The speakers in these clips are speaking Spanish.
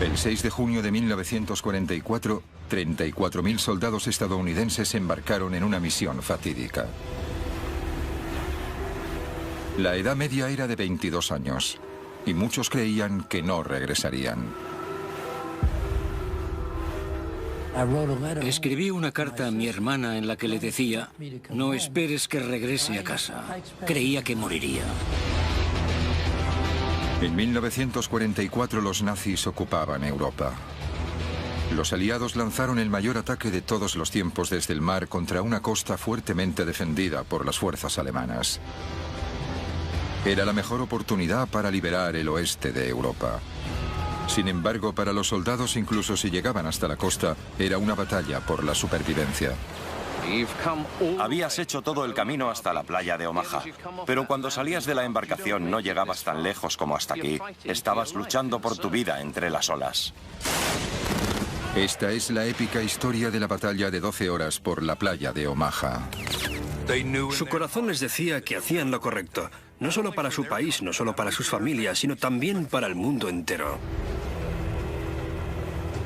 El 6 de junio de 1944, 34.000 soldados estadounidenses embarcaron en una misión fatídica. La edad media era de 22 años, y muchos creían que no regresarían. Escribí una carta a mi hermana en la que le decía: no esperes que regrese a casa. Creía que moriría. En 1944 los nazis ocupaban Europa. Los aliados lanzaron el mayor ataque de todos los tiempos desde el mar contra una costa fuertemente defendida por las fuerzas alemanas. Era la mejor oportunidad para liberar el oeste de Europa. Sin embargo, para los soldados, incluso si llegaban hasta la costa, era una batalla por la supervivencia. Habías hecho todo el camino hasta la playa de Omaha, pero cuando salías de la embarcación no llegabas tan lejos como hasta aquí. Estabas luchando por tu vida entre las olas. Esta es la épica historia de la batalla de 12 horas por la playa de Omaha. Su corazón les decía que hacían lo correcto, no solo para su país, no solo para sus familias, sino también para el mundo entero.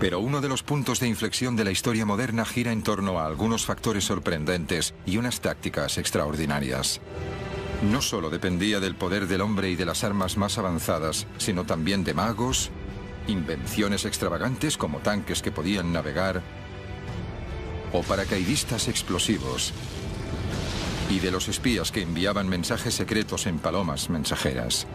Pero uno de los puntos de inflexión de la historia moderna gira en torno a algunos factores sorprendentes y unas tácticas extraordinarias. No solo dependía del poder del hombre y de las armas más avanzadas, sino también de magos, invenciones extravagantes como tanques que podían navegar, o paracaidistas explosivos, y de los espías que enviaban mensajes secretos en palomas mensajeras.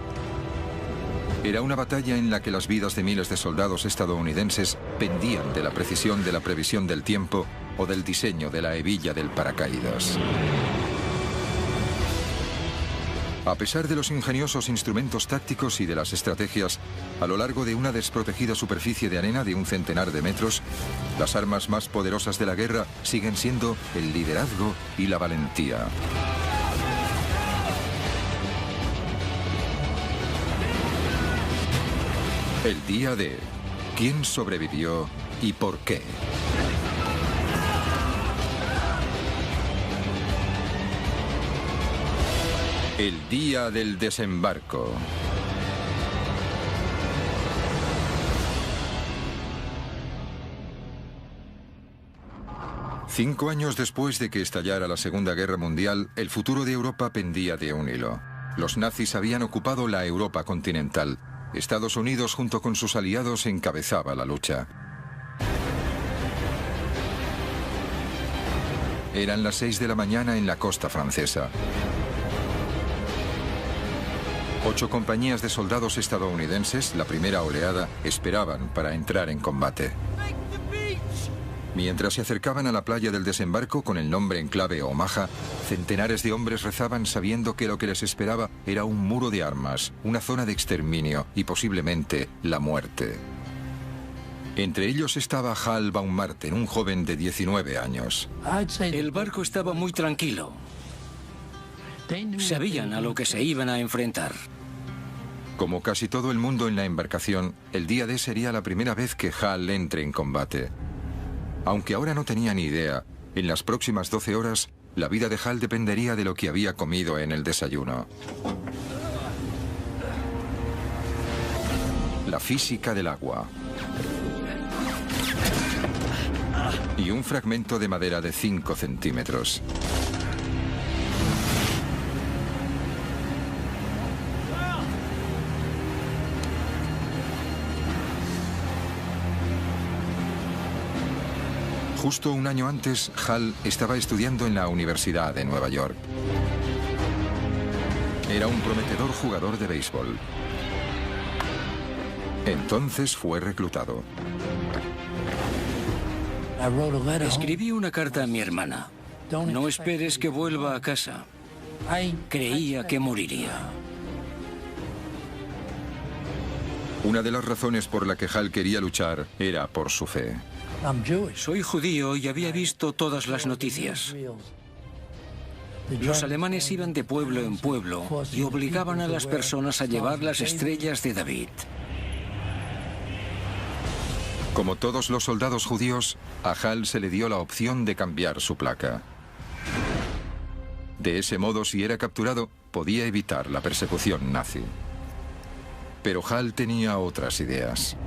Era una batalla en la que las vidas de miles de soldados estadounidenses pendían de la precisión de la previsión del tiempo o del diseño de la hebilla del paracaídas. A pesar de los ingeniosos instrumentos tácticos y de las estrategias, a lo largo de una desprotegida superficie de arena de un centenar de metros, las armas más poderosas de la guerra siguen siendo el liderazgo y la valentía. El día de ¿quién sobrevivió y por qué? El día del desembarco. Cinco años después de que estallara la Segunda Guerra Mundial, el futuro de Europa pendía de un hilo. Los nazis habían ocupado la Europa continental. Estados Unidos, junto con sus aliados, encabezaba la lucha. Eran las 6 de la mañana en la costa francesa. 8 compañías de soldados estadounidenses, la primera oleada, esperaban para entrar en combate. Mientras se acercaban a la playa del desembarco con el nombre en clave Omaha, centenares de hombres rezaban sabiendo que lo que les esperaba era un muro de armas, una zona de exterminio y posiblemente la muerte. Entre ellos estaba Hal Baumgarten, un joven de 19 años. El barco estaba muy tranquilo. Sabían a lo que se iban a enfrentar. Como casi todo el mundo en la embarcación, el día D sería la primera vez que Hal entre en combate. Aunque ahora no tenía ni idea, en las próximas 12 horas, la vida de Hal dependería de lo que había comido en el desayuno. La física del agua. Y un fragmento de madera de 5 centímetros. Justo un año antes, Hal estaba estudiando en la Universidad de Nueva York. Era un prometedor jugador de béisbol. Entonces fue reclutado. Escribí una carta a mi hermana. No esperes que vuelva a casa. Creía que moriría. Una de las razones por la que Hal quería luchar era por su fe. Soy judío y había visto todas las noticias. Los alemanes iban de pueblo en pueblo y obligaban a las personas a llevar las estrellas de David. Como todos los soldados judíos, a Hal se le dio la opción de cambiar su placa. De ese modo, si era capturado, podía evitar la persecución nazi. Pero Hal tenía otras ideas.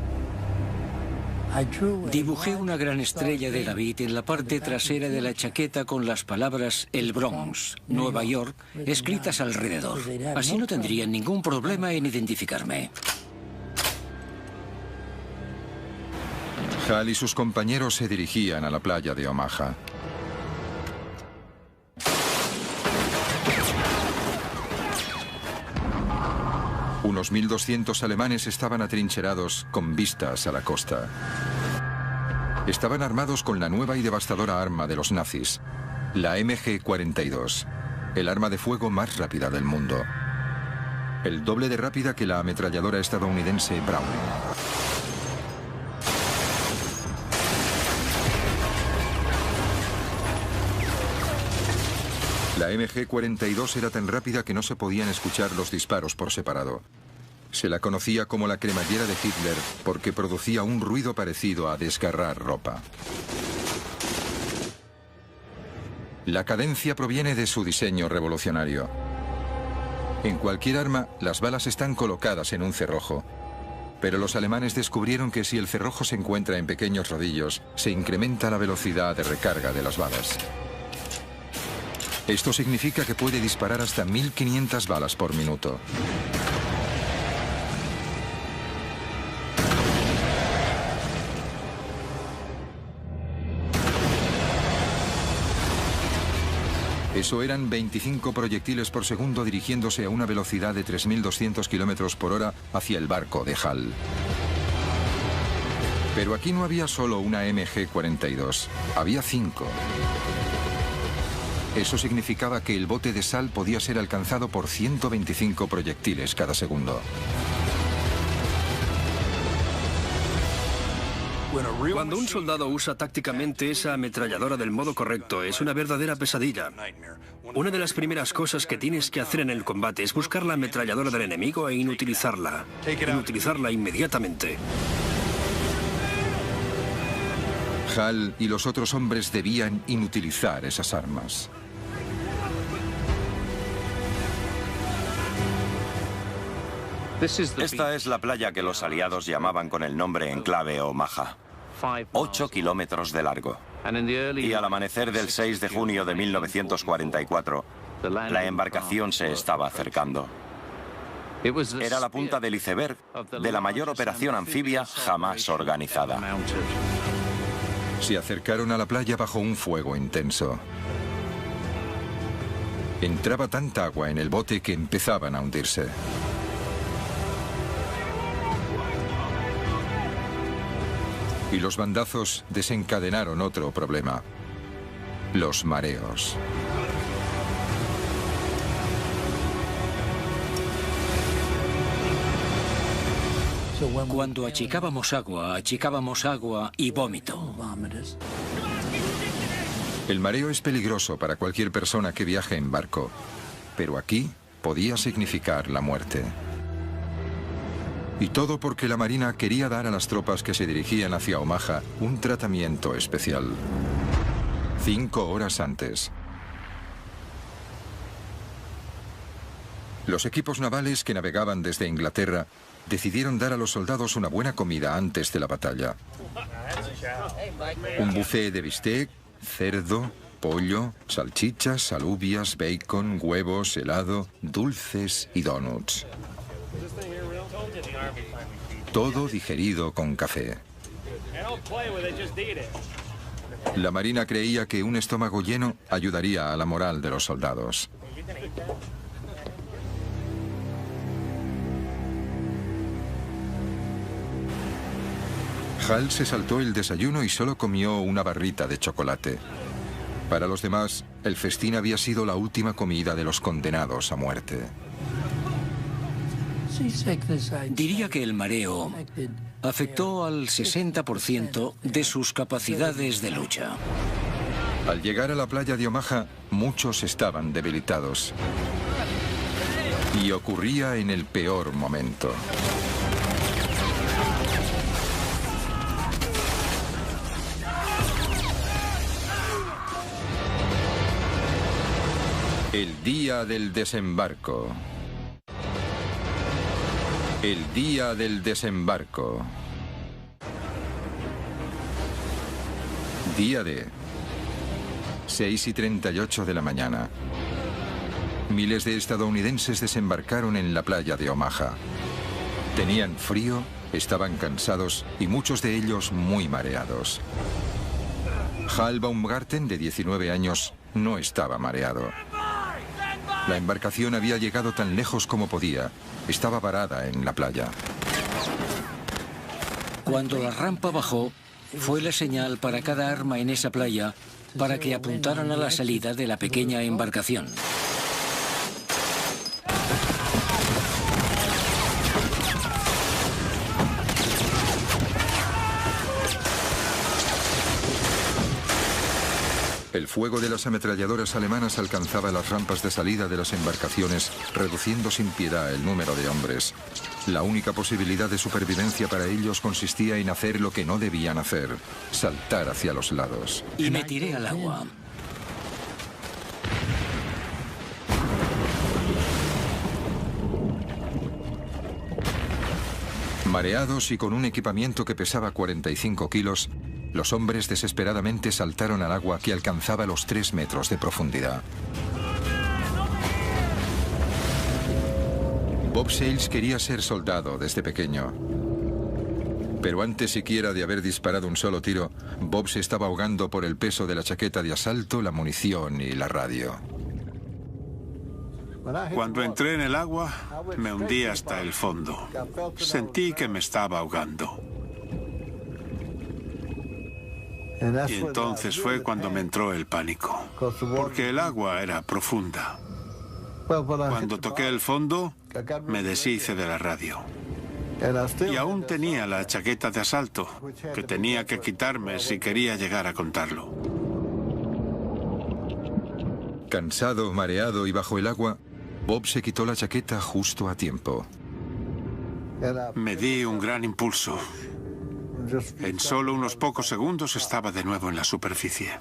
Dibujé una gran estrella de David en la parte trasera de la chaqueta con las palabras El Bronx, Nueva York, escritas alrededor. Así no tendrían ningún problema en identificarme. Hal y sus compañeros se dirigían a la playa de Omaha. Unos 1.200 alemanes estaban atrincherados con vistas a la costa. Estaban armados con la nueva y devastadora arma de los nazis, la MG-42, el arma de fuego más rápida del mundo. El doble de rápida que la ametralladora estadounidense Browning. La MG-42 era tan rápida que no se podían escuchar los disparos por separado. Se la conocía como la cremallera de Hitler porque producía un ruido parecido a desgarrar ropa. La cadencia proviene de su diseño revolucionario. En cualquier arma, las balas están colocadas en un cerrojo. Pero los alemanes descubrieron que si el cerrojo se encuentra en pequeños rodillos, se incrementa la velocidad de recarga de las balas. Esto significa que puede disparar hasta 1.500 balas por minuto. Eso eran 25 proyectiles por segundo dirigiéndose a una velocidad de 3.200 kilómetros por hora hacia el barco de Hal. Pero aquí no había solo una MG-42, había 5. Eso significaba que el bote de sal podía ser alcanzado por 125 proyectiles cada segundo. Cuando un soldado usa tácticamente esa ametralladora del modo correcto, es una verdadera pesadilla. Una de las primeras cosas que tienes que hacer en el combate es buscar la ametralladora del enemigo e inutilizarla. Inutilizarla inmediatamente. Hal y los otros hombres debían inutilizar esas armas. Esta es la playa que los aliados llamaban con el nombre en clave Omaha. 8 kilómetros de largo. Y al amanecer del 6 de junio de 1944, la embarcación se estaba acercando. Era la punta del iceberg de la mayor operación anfibia jamás organizada. Se acercaron a la playa bajo un fuego intenso. Entraba tanta agua en el bote que empezaban a hundirse. Y los bandazos desencadenaron otro problema: los mareos. Cuando achicábamos agua y vómito. El mareo es peligroso para cualquier persona que viaje en barco, pero aquí podía significar la muerte. Y todo porque la Marina quería dar a las tropas que se dirigían hacia Omaha un tratamiento especial. 5 horas antes. Los equipos navales que navegaban desde Inglaterra decidieron dar a los soldados una buena comida antes de la batalla. Un buffet de bistec, cerdo, pollo, salchichas, alubias, bacon, huevos, helado, dulces y donuts. Todo digerido con café. La Marina creía que un estómago lleno ayudaría a la moral de los soldados. Hal se saltó el desayuno y solo comió una barrita de chocolate. Para los demás, el festín había sido la última comida de los condenados a muerte. Diría que el mareo afectó al 60% de sus capacidades de lucha. Al llegar a la playa de Omaha, muchos estaban debilitados. Y ocurría en el peor momento. El día del desembarco. El día del desembarco. Día D. 6:38 de la mañana. Miles de estadounidenses desembarcaron en la playa de Omaha. Tenían frío, estaban cansados y muchos de ellos muy mareados. Hal Baumgarten, de 19 años, no estaba mareado. La embarcación había llegado tan lejos como podía. Estaba varada en la playa. Cuando la rampa bajó, fue la señal para cada arma en esa playa para que apuntaran a la salida de la pequeña embarcación. El fuego de las ametralladoras alemanas alcanzaba las rampas de salida de las embarcaciones, reduciendo sin piedad el número de hombres. La única posibilidad de supervivencia para ellos consistía en hacer lo que no debían hacer: saltar hacia los lados. Y me tiré al agua. Mareados y con un equipamiento que pesaba 45 kilos, los hombres desesperadamente saltaron al agua que alcanzaba los 3 metros de profundidad. Bob Sales quería ser soldado desde pequeño. Pero antes siquiera de haber disparado un solo tiro, Bob se estaba ahogando por el peso de la chaqueta de asalto, la munición y la radio. Cuando entré en el agua, me hundí hasta el fondo. Sentí que me estaba ahogando. Y entonces fue cuando me entró el pánico, porque el agua era profunda. Cuando toqué el fondo, me deshice de la radio. Y aún tenía la chaqueta de asalto, que tenía que quitarme si quería llegar a contarlo. Cansado, mareado y bajo el agua, Bob se quitó la chaqueta justo a tiempo. Me di un gran impulso. En solo unos pocos segundos estaba de nuevo en la superficie.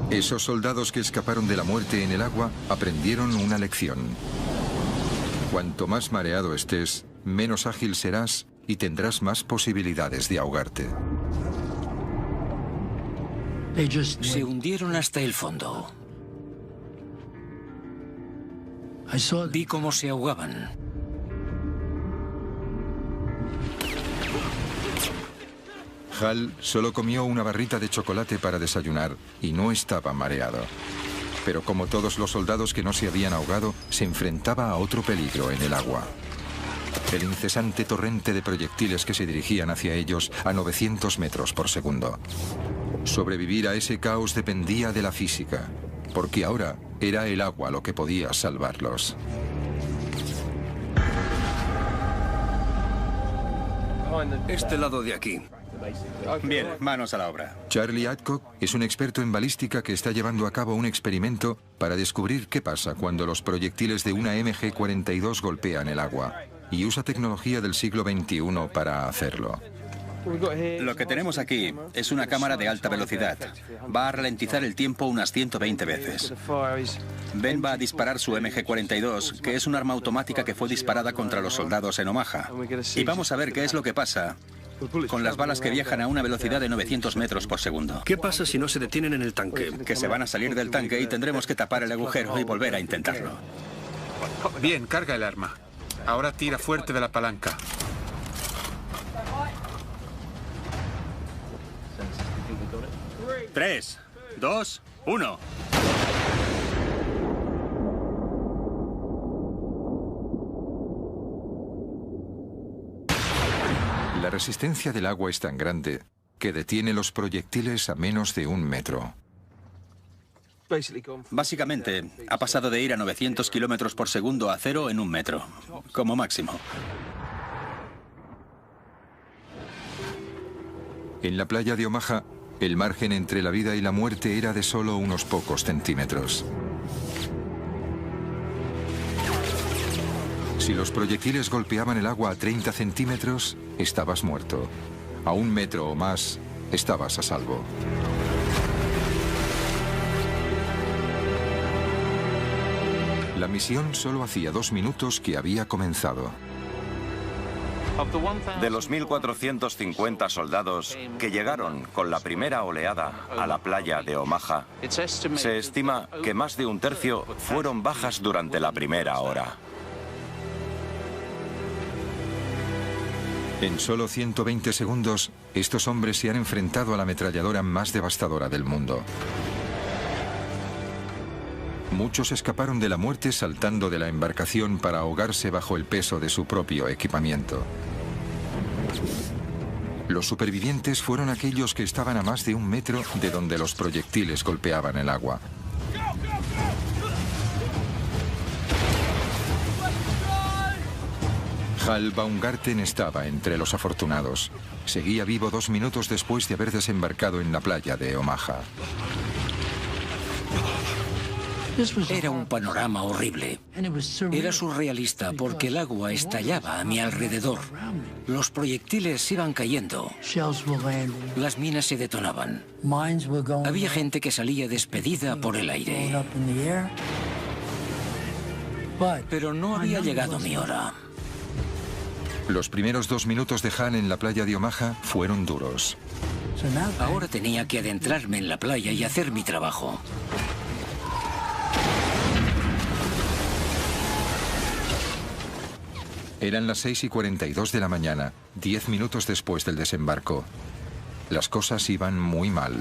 Esos soldados que escaparon de la muerte en el agua aprendieron una lección. Cuanto más mareado estés, menos ágil serás y tendrás más posibilidades de ahogarte. Se hundieron hasta el fondo. Vi cómo se ahogaban. Hal solo comió una barrita de chocolate para desayunar y no estaba mareado. Pero como todos los soldados que no se habían ahogado, se enfrentaba a otro peligro en el agua. El incesante torrente de proyectiles que se dirigían hacia ellos a 900 metros por segundo. Sobrevivir a ese caos dependía de la física, porque ahora era el agua lo que podía salvarlos. Este lado de aquí. Bien, manos a la obra. Charlie Adcock es un experto en balística que está llevando a cabo un experimento para descubrir qué pasa cuando los proyectiles de una MG-42 golpean el agua, y usa tecnología del siglo XXI para hacerlo. Lo que tenemos aquí es una cámara de alta velocidad. Va a ralentizar el tiempo unas 120 veces. Ben va a disparar su MG-42, que es un arma automática que fue disparada contra los soldados en Omaha. Y vamos a ver qué es lo que pasa con las balas que viajan a una velocidad de 900 metros por segundo. ¿Qué pasa si no se detienen en el tanque? Que se van a salir del tanque y tendremos que tapar el agujero y volver a intentarlo. Bien, carga el arma. Ahora tira fuerte de la palanca. Tres, dos, uno. La resistencia del agua es tan grande que detiene los proyectiles a menos de 1 metro. Básicamente, ha pasado de ir a 900 kilómetros por segundo a 0 en 1 metro, como máximo. En la playa de Omaha, el margen entre la vida y la muerte era de solo unos pocos centímetros. Si los proyectiles golpeaban el agua a 30 centímetros, estabas muerto. A 1 metro o más, estabas a salvo. La misión solo hacía 2 minutos que había comenzado. De los 1.450 soldados que llegaron con la primera oleada a la playa de Omaha, se estima que más de un tercio fueron bajas durante la primera hora. En solo 120 segundos, estos hombres se han enfrentado a la ametralladora más devastadora del mundo. Muchos escaparon de la muerte saltando de la embarcación para ahogarse bajo el peso de su propio equipamiento. Los supervivientes fueron aquellos que estaban a más de 1 metro de donde los proyectiles golpeaban el agua. Hal Baumgarten estaba entre los afortunados. Seguía vivo 2 minutos después de haber desembarcado en la playa de Omaha. Era un panorama horrible. Era surrealista porque el agua estallaba a mi alrededor. Los proyectiles iban cayendo. Las minas se detonaban. Había gente que salía despedida por el aire. Pero no había llegado mi hora. Los primeros 2 minutos de Hal en la playa de Omaha fueron duros. Ahora tenía que adentrarme en la playa y hacer mi trabajo. Eran las 6:42 de la mañana, 10 minutos después del desembarco. Las cosas iban muy mal.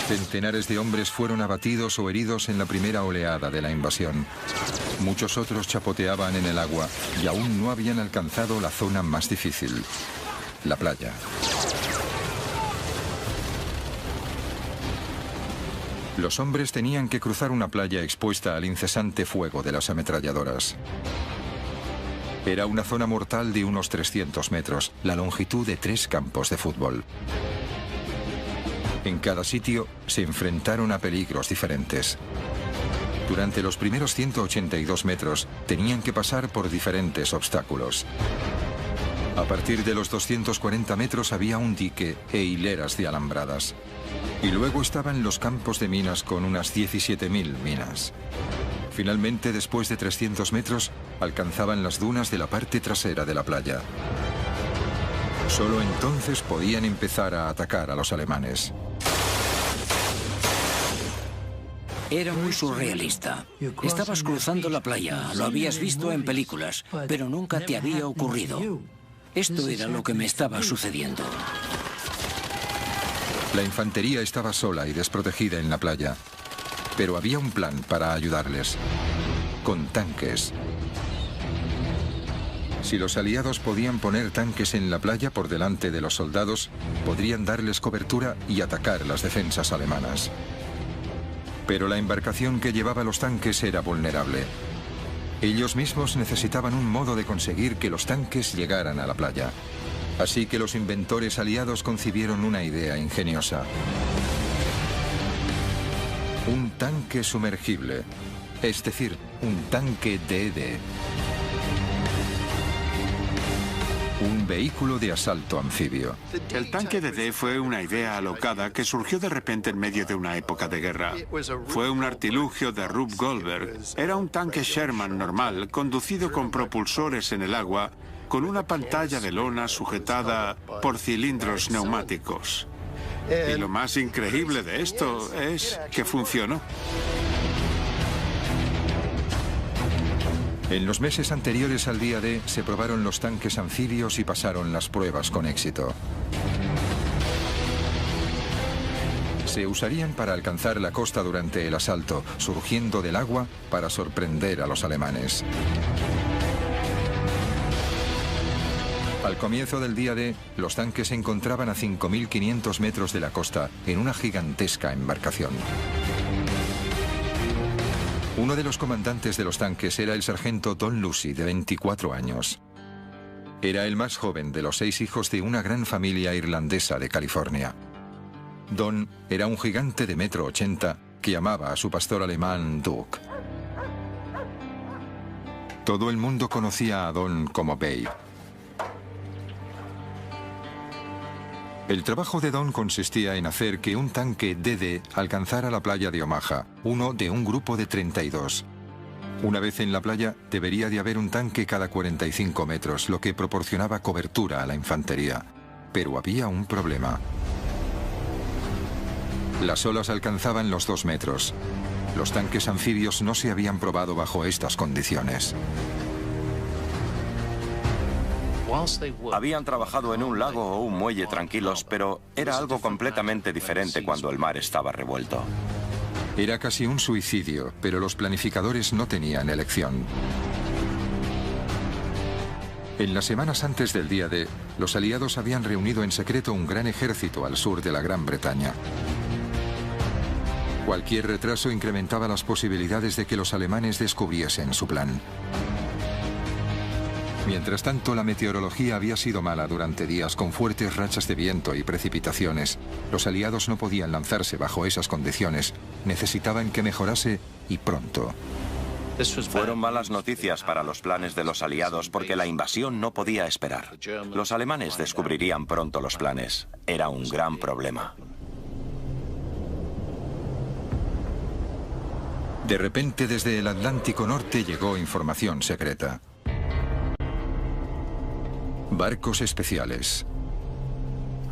Centenares de hombres fueron abatidos o heridos en la primera oleada de la invasión. Muchos otros chapoteaban en el agua y aún no habían alcanzado la zona más difícil, la playa. Los hombres tenían que cruzar una playa expuesta al incesante fuego de las ametralladoras. Era una zona mortal de unos 300 metros, la longitud de 3 campos de fútbol. En cada sitio se enfrentaron a peligros diferentes. Durante los primeros 182 metros tenían que pasar por diferentes obstáculos. A partir de los 240 metros había un dique e hileras de alambradas. Y luego estaban los campos de minas con unas 17.000 minas. Finalmente, después de 300 metros, alcanzaban las dunas de la parte trasera de la playa. Solo entonces podían empezar a atacar a los alemanes. Era muy surrealista. Estabas cruzando la playa, lo habías visto en películas, pero nunca te había ocurrido. Esto era lo que me estaba sucediendo. La infantería estaba sola y desprotegida en la playa, pero había un plan para ayudarles, con tanques. Si los aliados podían poner tanques en la playa por delante de los soldados, podrían darles cobertura y atacar las defensas alemanas. Pero la embarcación que llevaba los tanques era vulnerable. Ellos mismos necesitaban un modo de conseguir que los tanques llegaran a la playa. Así que los inventores aliados concibieron una idea ingeniosa. Un tanque sumergible, es decir, un tanque DD. Un vehículo de asalto anfibio. El tanque DD fue una idea alocada que surgió de repente en medio de una época de guerra. Fue un artilugio de Rube Goldberg. Era un tanque Sherman normal, conducido con propulsores en el agua, con una pantalla de lona sujetada por cilindros neumáticos. Y lo más increíble de esto es que funcionó. En los meses anteriores al día D se probaron los tanques anfibios y pasaron las pruebas con éxito. Se usarían para alcanzar la costa durante el asalto, surgiendo del agua para sorprender a los alemanes. Al comienzo del día D, los tanques se encontraban a 5.500 metros de la costa, en una gigantesca embarcación. Uno de los comandantes de los tanques era el sargento Don Lucy, de 24 años. Era el más joven de los 6 hijos de una gran familia irlandesa de California. Don era un gigante de 1,80 m que amaba a su pastor alemán Duke. Todo el mundo conocía a Don como Babe. El trabajo de Don consistía en hacer que un tanque DD alcanzara la playa de Omaha, uno de un grupo de 32. Una vez en la playa, debería de haber un tanque cada 45 metros, lo que proporcionaba cobertura a la infantería. Pero había un problema. Las olas alcanzaban los 2 metros. Los tanques anfibios no se habían probado bajo estas condiciones. Habían trabajado en un lago o un muelle tranquilos, pero era algo completamente diferente cuando el mar estaba revuelto. Era casi un suicidio, pero los planificadores no tenían elección. En las semanas antes del día D, los aliados habían reunido en secreto un gran ejército al sur de la Gran Bretaña. Cualquier retraso incrementaba las posibilidades de que los alemanes descubriesen su plan. Mientras tanto, la meteorología había sido mala durante días con fuertes rachas de viento y precipitaciones. Los aliados no podían lanzarse bajo esas condiciones. Necesitaban que mejorase y pronto. Fueron malas noticias para los planes de los aliados porque la invasión no podía esperar. Los alemanes descubrirían pronto los planes. Era un gran problema. De repente, desde el Atlántico Norte llegó información secreta. Barcos especiales.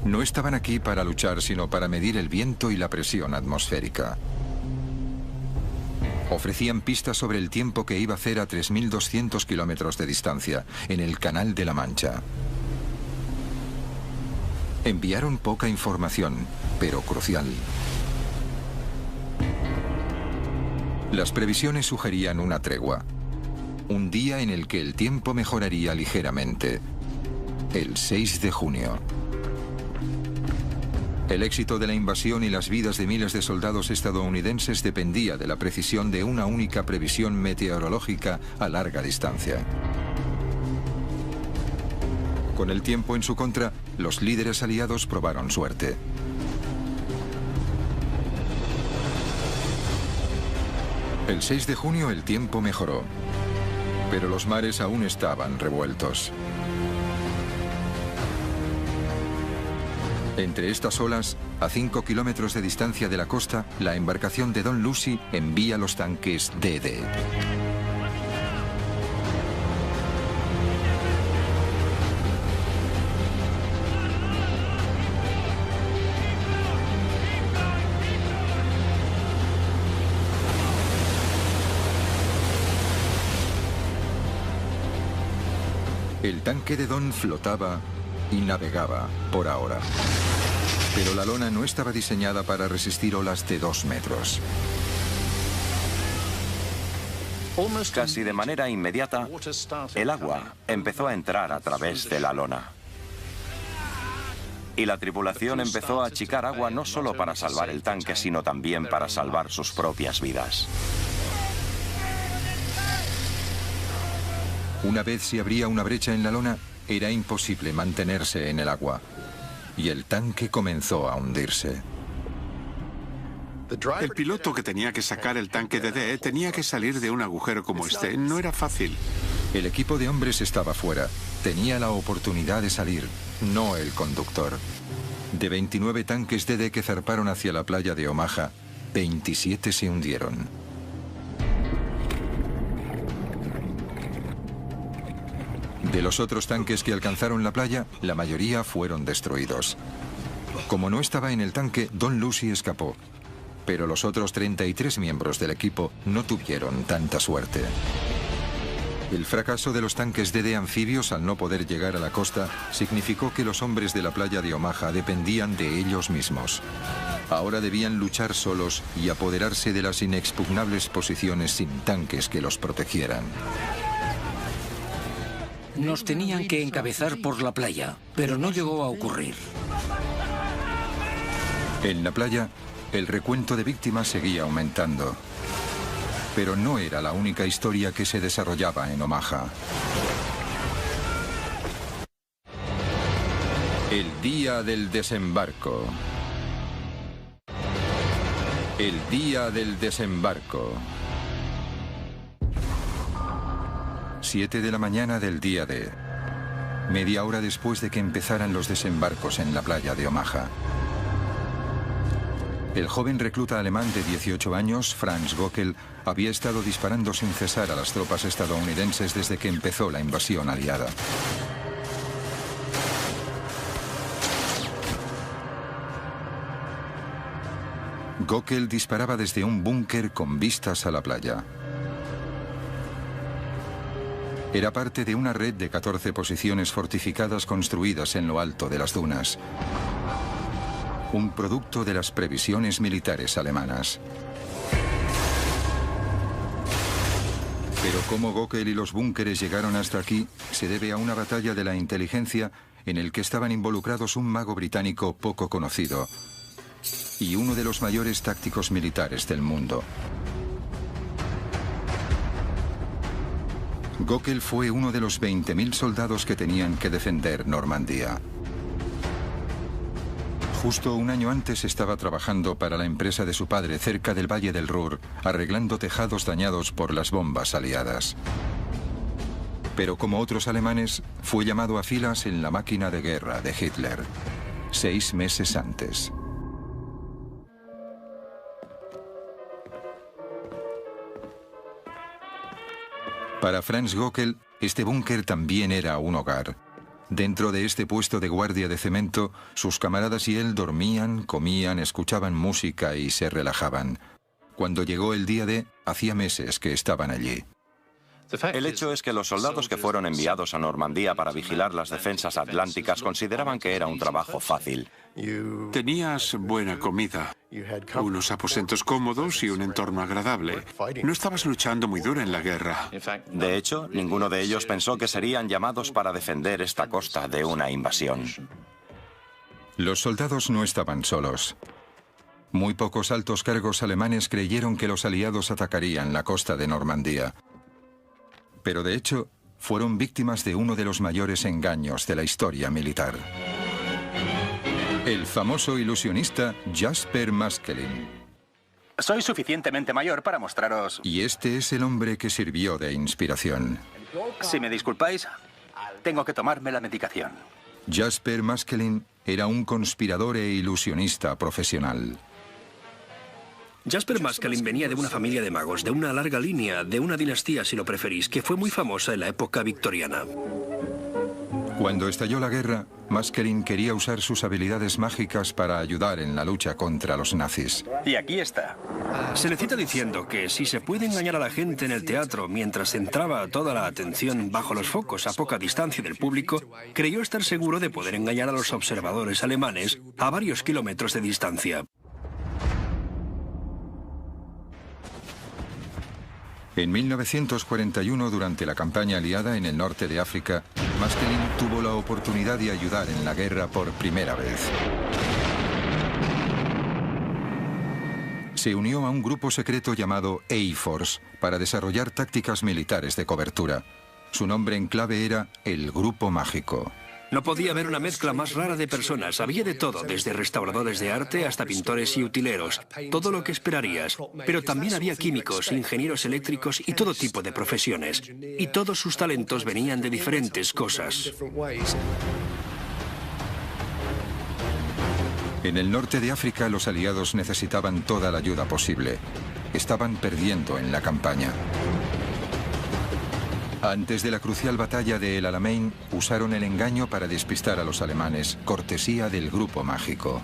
No estaban aquí para luchar, sino para medir el viento y la presión atmosférica. Ofrecían pistas sobre el tiempo que iba a hacer a 3.200 kilómetros de distancia, en el Canal de la Mancha. Enviaron poca información, pero crucial. Las previsiones sugerían una tregua. Un día en el que el tiempo mejoraría ligeramente. El 6 de junio. El éxito de la invasión y las vidas de miles de soldados estadounidenses dependía de la precisión de una única previsión meteorológica a larga distancia. Con el tiempo en su contra, los líderes aliados probaron suerte. El 6 de junio el tiempo mejoró, pero los mares aún estaban revueltos. Entre estas olas, a 5 kilómetros de distancia de la costa, la embarcación de Don Lucy envía los tanques DD. El tanque de Don flotaba y navegaba por ahora. Pero la lona no estaba diseñada para resistir olas de 2 metros. Casi de manera inmediata, el agua empezó a entrar a través de la lona. Y la tripulación empezó a achicar agua no solo para salvar el tanque, sino también para salvar sus propias vidas. Una vez se abría una brecha en la lona, era imposible mantenerse en el agua. Y el tanque comenzó a hundirse. El piloto que tenía que sacar el tanque DD tenía que salir de un agujero como este. No era fácil. El equipo de hombres estaba fuera. Tenía la oportunidad de salir, no el conductor. De 29 tanques DD que zarparon hacia la playa de Omaha, 27 se hundieron. De los otros tanques que alcanzaron la playa, la mayoría fueron destruidos. Como no estaba en el tanque, Don Lucy escapó. Pero los otros 33 miembros del equipo no tuvieron tanta suerte. El fracaso de los tanques DD anfibios al no poder llegar a la costa significó que los hombres de la playa de Omaha dependían de ellos mismos. Ahora debían luchar solos y apoderarse de las inexpugnables posiciones sin tanques que los protegieran. Nos tenían que encabezar por la playa, pero no llegó a ocurrir. En la playa, el recuento de víctimas seguía aumentando. Pero no era la única historia que se desarrollaba en Omaha. El día del desembarco. El día del desembarco. 7 de la mañana del día D. media hora después de que empezaran los desembarcos en la playa de Omaha. El joven recluta alemán de 18 años, Franz Göckel, había estado disparando sin cesar a las tropas estadounidenses desde que empezó la invasión aliada. Göckel disparaba desde un búnker con vistas a la playa. Era parte de una red de 14 posiciones fortificadas construidas en lo alto de las dunas. Un producto de las previsiones militares alemanas. Pero cómo Göckel y los búnkeres llegaron hasta aquí se debe a una batalla de la inteligencia en el que estaban involucrados un mago británico poco conocido y uno de los mayores tácticos militares del mundo. Göckel fue uno de los 20.000 soldados que tenían que defender Normandía. Justo un año antes estaba trabajando para la empresa de su padre cerca del Valle del Ruhr, arreglando tejados dañados por las bombas aliadas. Pero como otros alemanes, fue llamado a filas en la máquina de guerra de Hitler, 6 meses antes. Para Franz Göckel, este búnker también era un hogar. Dentro de este puesto de guardia de cemento, sus camaradas y él dormían, comían, escuchaban música y se relajaban. Cuando llegó el día D, hacía meses que estaban allí. El hecho es que los soldados que fueron enviados a Normandía para vigilar las defensas atlánticas consideraban que era un trabajo fácil. Tenías buena comida, unos aposentos cómodos y un entorno agradable. No estabas luchando muy duro en la guerra. De hecho, ninguno de ellos pensó que serían llamados para defender esta costa de una invasión. Los soldados no estaban solos. Muy pocos altos cargos alemanes creyeron que los aliados atacarían la costa de Normandía. Pero de hecho, fueron víctimas de uno de los mayores engaños de la historia militar. El famoso ilusionista Jasper Maskelyne. Soy suficientemente mayor para mostraros... Y este es el hombre que sirvió de inspiración. Si me disculpáis, tengo que tomarme la medicación. Jasper Maskelyne era un conspirador e ilusionista profesional. Jasper Maskelyne venía de una familia de magos, de una larga línea, de una dinastía, si lo preferís, que fue muy famosa en la época victoriana. Cuando estalló la guerra, Maskelyne quería usar sus habilidades mágicas para ayudar en la lucha contra los nazis. Y aquí está. Se le cita diciendo que si se puede engañar a la gente en el teatro mientras centraba toda la atención bajo los focos a poca distancia del público, creyó estar seguro de poder engañar a los observadores alemanes a varios kilómetros de distancia. En 1941, durante la campaña aliada en el norte de África, Maskelyne tuvo la oportunidad de ayudar en la guerra por primera vez. Se unió a un grupo secreto llamado A-Force para desarrollar tácticas militares de cobertura. Su nombre en clave era el Grupo Mágico. No podía haber una mezcla más rara de personas. Había de todo, desde restauradores de arte hasta pintores y utileros. Todo lo que esperarías. Pero también había químicos, ingenieros eléctricos y todo tipo de profesiones. Y todos sus talentos venían de diferentes cosas. En el norte de África, los aliados necesitaban toda la ayuda posible. Estaban perdiendo en la campaña. Antes de la crucial batalla de El Alamein, usaron el engaño para despistar a los alemanes, cortesía del Grupo Mágico.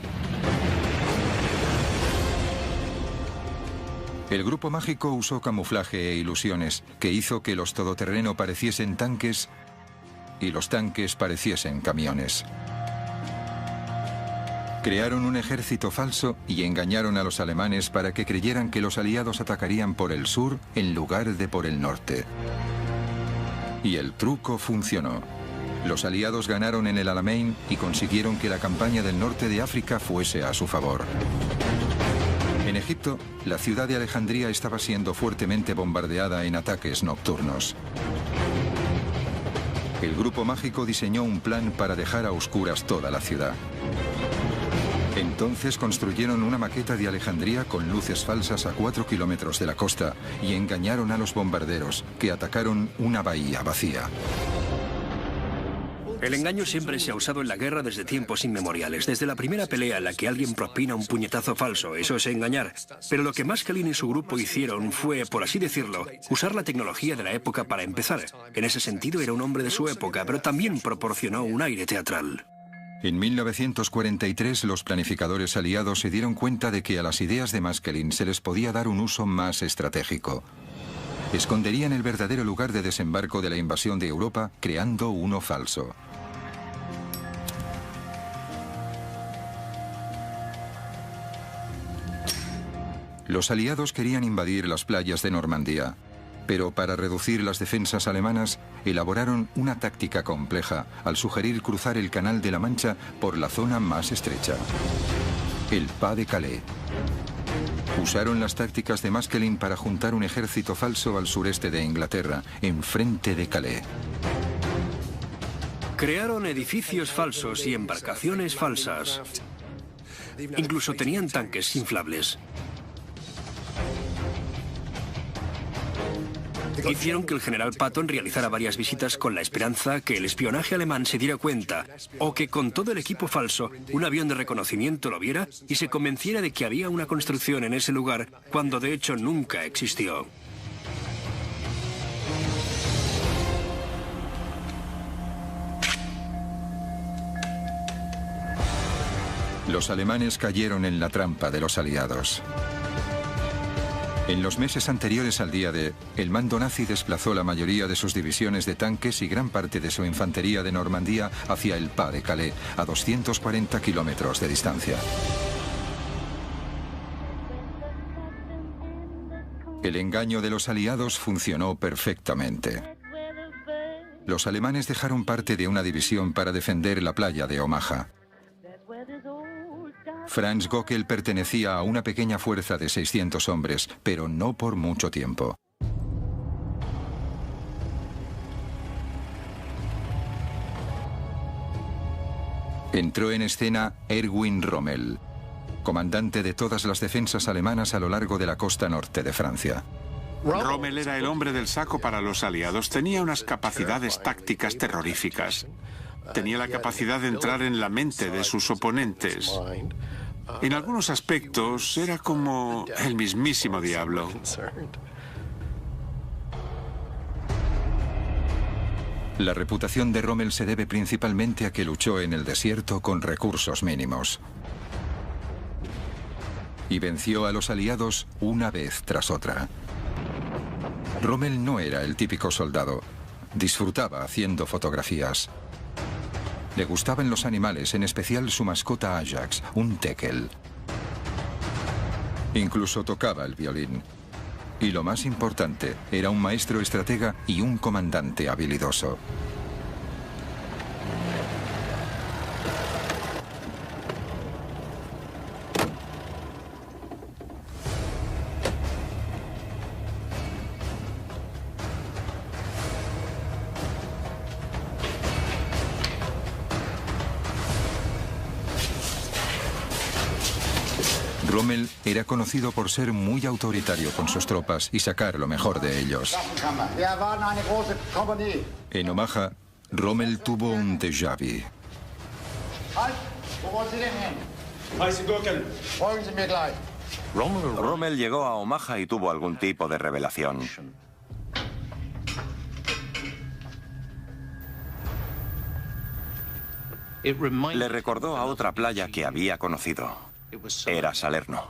El Grupo Mágico usó camuflaje e ilusiones, que hizo que los todoterreno pareciesen tanques y los tanques pareciesen camiones. Crearon un ejército falso y engañaron a los alemanes para que creyeran que los aliados atacarían por el sur en lugar de por el norte. Y el truco funcionó. Los aliados ganaron en el Alamein y consiguieron que la campaña del norte de África fuese a su favor. En Egipto, la ciudad de Alejandría estaba siendo fuertemente bombardeada en ataques nocturnos. El Grupo Mágico diseñó un plan para dejar a oscuras toda la ciudad. Entonces construyeron una maqueta de Alejandría con luces falsas a 4 kilómetros de la costa y engañaron a los bombarderos, que atacaron una bahía vacía. El engaño siempre se ha usado en la guerra desde tiempos inmemoriales. Desde la primera pelea en la que alguien propina un puñetazo falso, eso es engañar. Pero lo que Maskelyne y su grupo hicieron fue, por así decirlo, usar la tecnología de la época para empezar. En ese sentido era un hombre de su época, pero también proporcionó un aire teatral. En 1943 los planificadores aliados se dieron cuenta de que a las ideas de Maskelyne se les podía dar un uso más estratégico. Esconderían el verdadero lugar de desembarco de la invasión de Europa creando uno falso. Los aliados querían invadir las playas de Normandía, pero para reducir las defensas alemanas elaboraron una táctica compleja al sugerir cruzar el Canal de la Mancha por la zona más estrecha, el Pas de Calais. Usaron las tácticas de Maskelyne para juntar un ejército falso al sureste de Inglaterra, enfrente de Calais. Crearon edificios falsos y embarcaciones falsas. Incluso tenían tanques inflables. Hicieron que el general Patton realizara varias visitas con la esperanza que el espionaje alemán se diera cuenta, o que con todo el equipo falso, un avión de reconocimiento lo viera y se convenciera de que había una construcción en ese lugar, cuando de hecho nunca existió. Los alemanes cayeron en la trampa de los aliados. En los meses anteriores al día D, el mando nazi desplazó la mayoría de sus divisiones de tanques y gran parte de su infantería de Normandía hacia el Pas de Calais, a 240 kilómetros de distancia. El engaño de los aliados funcionó perfectamente. Los alemanes dejaron parte de una división para defender la playa de Omaha. Franz Gockel pertenecía a una pequeña fuerza de 600 hombres, pero no por mucho tiempo. Entró en escena Erwin Rommel, comandante de todas las defensas alemanas a lo largo de la costa norte de Francia. Rommel era el hombre del saco para los aliados. Tenía unas capacidades tácticas terroríficas. Tenía la capacidad de entrar en la mente de sus oponentes. En algunos aspectos era como el mismísimo diablo. La reputación de Rommel se debe principalmente a que luchó en el desierto con recursos mínimos. Y venció a los aliados una vez tras otra. Rommel no era el típico soldado. Disfrutaba haciendo fotografías. Le gustaban los animales, en especial su mascota Ajax, un teckel. Incluso tocaba el violín. Y lo más importante, era un maestro estratega y un comandante habilidoso. Rommel era conocido por ser muy autoritario con sus tropas y sacar lo mejor de ellos. En Omaha, Rommel tuvo un déjà vu. Rommel llegó a Omaha y tuvo algún tipo de revelación. Le recordó a otra playa que había conocido. Era Salerno.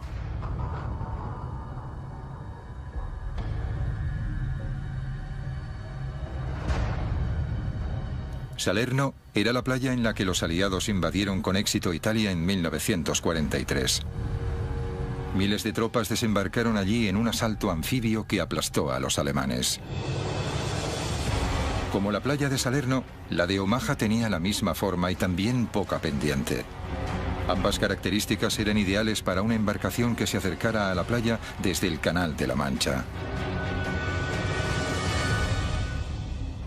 Salerno era la playa en la que los aliados invadieron con éxito Italia en 1943. Miles de tropas desembarcaron allí en un asalto anfibio que aplastó a los alemanes. Como la playa de Salerno, la de Omaha tenía la misma forma y también poca pendiente. Ambas características eran ideales para una embarcación que se acercara a la playa desde el Canal de la Mancha.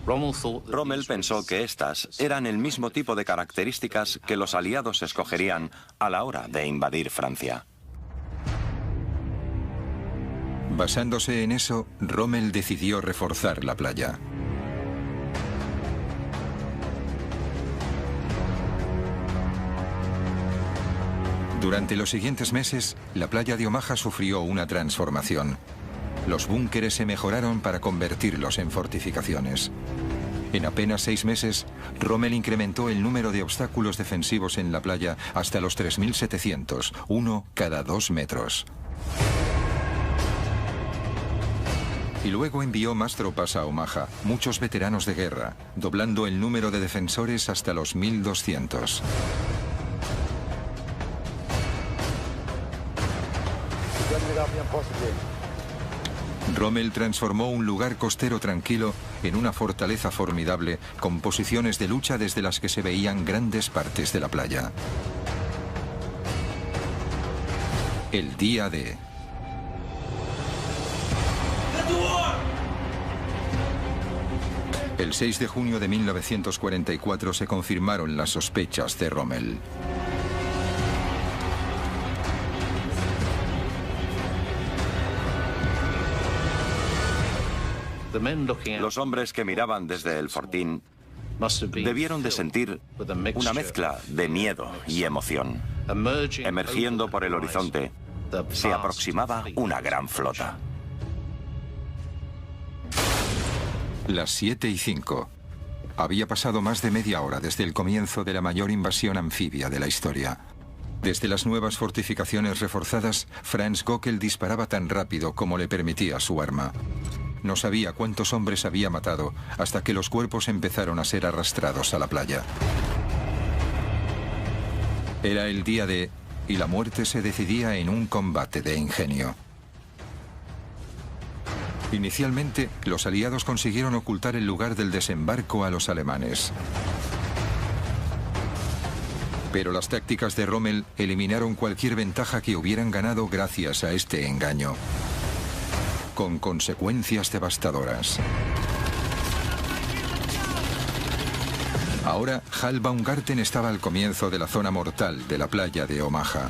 Rommel pensó que estas eran el mismo tipo de características que los aliados escogerían a la hora de invadir Francia. Basándose en eso, Rommel decidió reforzar la playa. Durante los siguientes meses, la playa de Omaha sufrió una transformación. Los búnkeres se mejoraron para convertirlos en fortificaciones. En apenas 6 meses, Rommel incrementó el número de obstáculos defensivos en la playa hasta los 3.700, uno cada 2 metros. Y luego envió más tropas a Omaha, muchos veteranos de guerra, doblando el número de defensores hasta los 1.200. Rommel transformó un lugar costero tranquilo en una fortaleza formidable con posiciones de lucha desde las que se veían grandes partes de la playa. El día D. El 6 de junio de 1944 se confirmaron las sospechas de Rommel. Los hombres que miraban desde el fortín debieron de sentir una mezcla de miedo y emoción. Emergiendo por el horizonte, se aproximaba una gran flota. Las 7:05. Había pasado más de media hora desde el comienzo de la mayor invasión anfibia de la historia. Desde las nuevas fortificaciones reforzadas, Franz Göckel disparaba tan rápido como le permitía su arma. No sabía cuántos hombres había matado hasta que los cuerpos empezaron a ser arrastrados a la playa. Era el día D y la muerte se decidía en un combate de ingenio. Inicialmente, los aliados consiguieron ocultar el lugar del desembarco a los alemanes. Pero las tácticas de Rommel eliminaron cualquier ventaja que hubieran ganado gracias a este engaño, con consecuencias devastadoras. Ahora, Hal Baumgarten estaba al comienzo de la zona mortal de la playa de Omaha.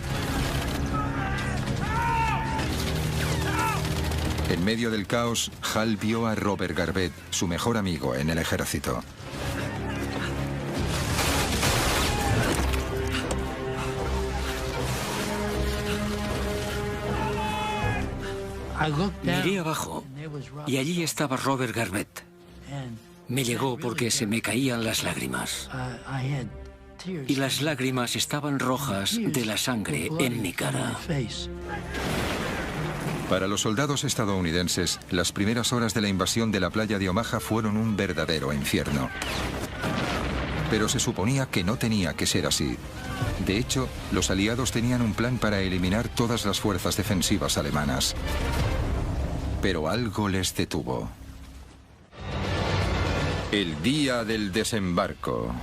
En medio del caos, Hal vio a Robert Garvett, su mejor amigo en el ejército. Miré abajo y allí estaba Robert Garvett. Me llegó porque se me caían las lágrimas. Y las lágrimas estaban rojas de la sangre en mi cara. Para los soldados estadounidenses, las primeras horas de la invasión de la playa de Omaha fueron un verdadero infierno. Pero se suponía que no tenía que ser así. De hecho, los aliados tenían un plan para eliminar todas las fuerzas defensivas alemanas. Pero algo les detuvo. El día del desembarco.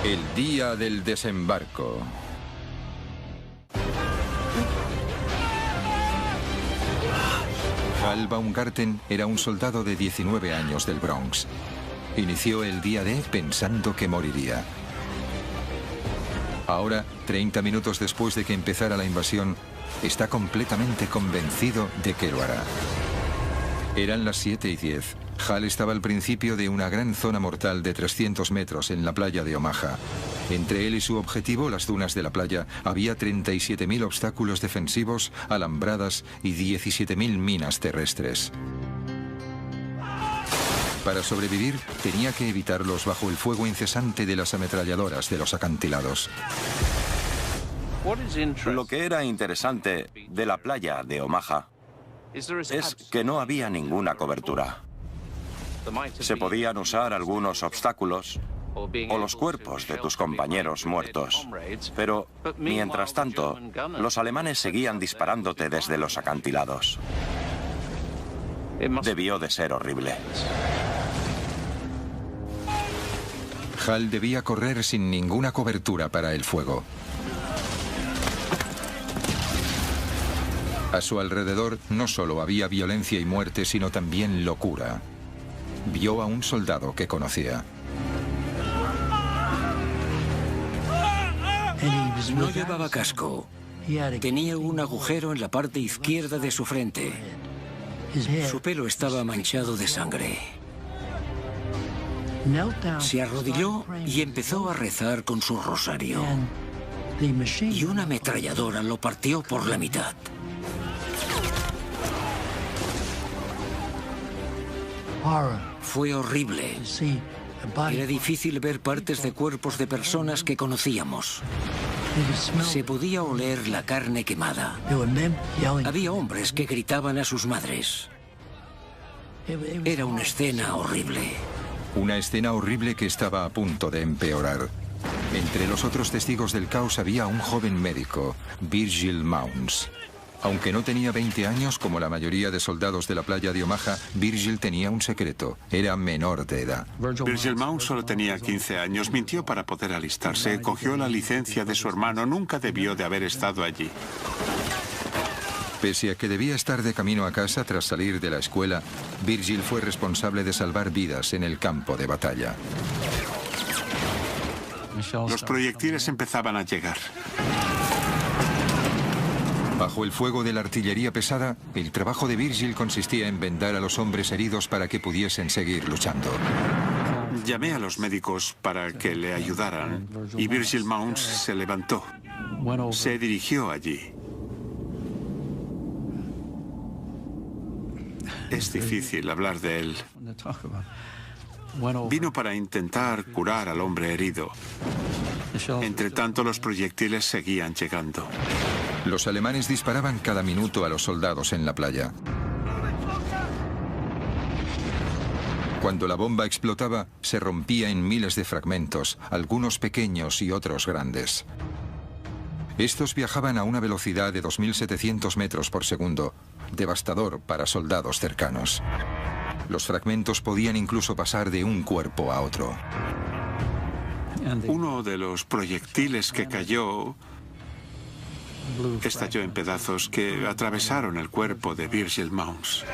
El día del desembarco. Hal Baumgarten era un soldado de 19 años del Bronx. Inició el día D pensando que moriría. Ahora, 30 minutos después de que empezara la invasión, está completamente convencido de que lo hará. Eran las 7:10. Hal estaba al principio de una gran zona mortal de 300 metros en la playa de Omaha. Entre él y su objetivo, las dunas de la playa, había 37.000 obstáculos defensivos, alambradas y 17.000 minas terrestres. Para sobrevivir, tenía que evitarlos bajo el fuego incesante de las ametralladoras de los acantilados. Lo que era interesante de la playa de Omaha es que no había ninguna cobertura. Se podían usar algunos obstáculos o los cuerpos de tus compañeros muertos. Pero, mientras tanto, los alemanes seguían disparándote desde los acantilados. Debió de ser horrible. Hal debía correr sin ninguna cobertura para el fuego. A su alrededor no solo había violencia y muerte, sino también locura. Vio a un soldado que conocía. No llevaba casco. Tenía un agujero en la parte izquierda de su frente. Su pelo estaba manchado de sangre. Se arrodilló y empezó a rezar con su rosario. Y una ametralladora lo partió por la mitad. Fue horrible. Era difícil ver partes de cuerpos de personas que conocíamos. Se podía oler la carne quemada. Había hombres que gritaban a sus madres. Era una escena horrible. Una escena horrible que estaba a punto de empeorar. Entre los otros testigos del caos había un joven médico, Virgil Mounds. Aunque no tenía 20 años, como la mayoría de soldados de la playa de Omaha, Virgil tenía un secreto. Era menor de edad. Virgil Mounds solo tenía 15 años. Mintió para poder alistarse. Cogió la licencia de su hermano. Nunca debió de haber estado allí. Pese a que debía estar de camino a casa tras salir de la escuela, Virgil fue responsable de salvar vidas en el campo de batalla. Los proyectiles empezaban a llegar. Bajo el fuego de la artillería pesada, el trabajo de Virgil consistía en vendar a los hombres heridos para que pudiesen seguir luchando. Llamé a los médicos para que le ayudaran y Virgil Mounds se levantó. Se dirigió allí. Es difícil hablar de él. Vino para intentar curar al hombre herido. Entre tanto, los proyectiles seguían llegando. Los alemanes disparaban cada minuto a los soldados en la playa. Cuando la bomba explotaba, se rompía en miles de fragmentos, algunos pequeños y otros grandes. Estos viajaban a una velocidad de 2.700 metros por segundo, devastador para soldados cercanos. Los fragmentos podían incluso pasar de un cuerpo a otro. Uno de los proyectiles que cayó estalló en pedazos que atravesaron el cuerpo de Virgil Mounds.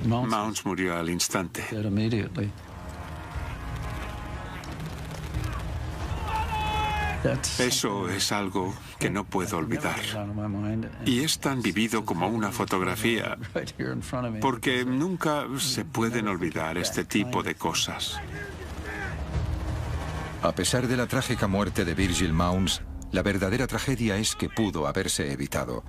Mounds murió al instante. Eso es algo que no puedo olvidar. Y es tan vivido como una fotografía, porque nunca se pueden olvidar este tipo de cosas. A pesar de la trágica muerte de Virgil Mounds, la verdadera tragedia es que pudo haberse evitado.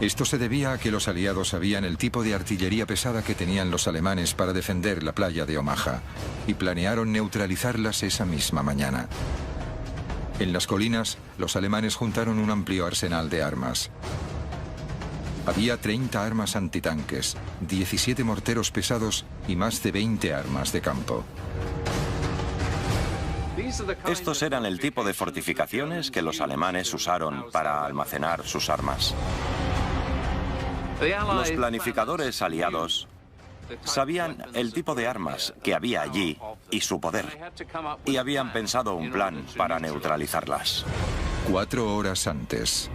Esto se debía a que los aliados sabían el tipo de artillería pesada que tenían los alemanes para defender la playa de Omaha y planearon neutralizarlas esa misma mañana. En las colinas, los alemanes juntaron un amplio arsenal de armas. Había 30 armas antitanques, 17 morteros pesados y más de 20 armas de campo. Estos eran el tipo de fortificaciones que los alemanes usaron para almacenar sus armas. Los planificadores aliados sabían el tipo de armas que había allí y su poder, y habían pensado un plan para neutralizarlas. 4 horas antes.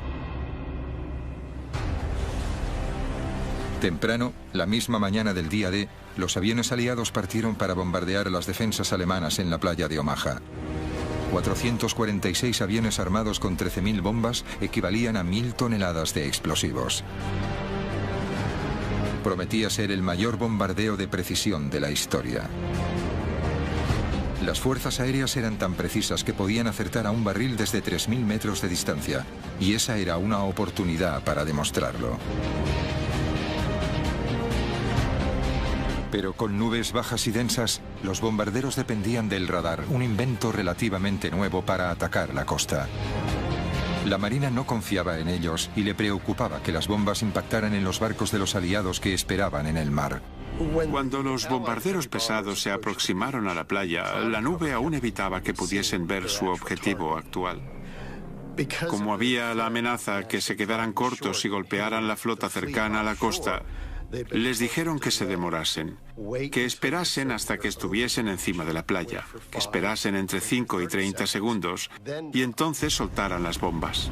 Temprano, la misma mañana del día D, los aviones aliados partieron para bombardear las defensas alemanas en la playa de Omaha. 446 aviones armados con 13.000 bombas equivalían a 1.000 toneladas de explosivos. Prometía ser el mayor bombardeo de precisión de la historia. Las fuerzas aéreas eran tan precisas que podían acertar a un barril desde 3.000 metros de distancia, y esa era una oportunidad para demostrarlo. Pero con nubes bajas y densas, los bombarderos dependían del radar, un invento relativamente nuevo para atacar la costa. La Marina no confiaba en ellos y le preocupaba que las bombas impactaran en los barcos de los aliados que esperaban en el mar. Cuando los bombarderos pesados se aproximaron a la playa, la nube aún evitaba que pudiesen ver su objetivo actual. Como había la amenaza que se quedaran cortos y golpearan la flota cercana a la costa, les dijeron que se demorasen, que esperasen hasta que estuviesen encima de la playa, que esperasen entre 5 y 30 segundos y entonces soltaran las bombas.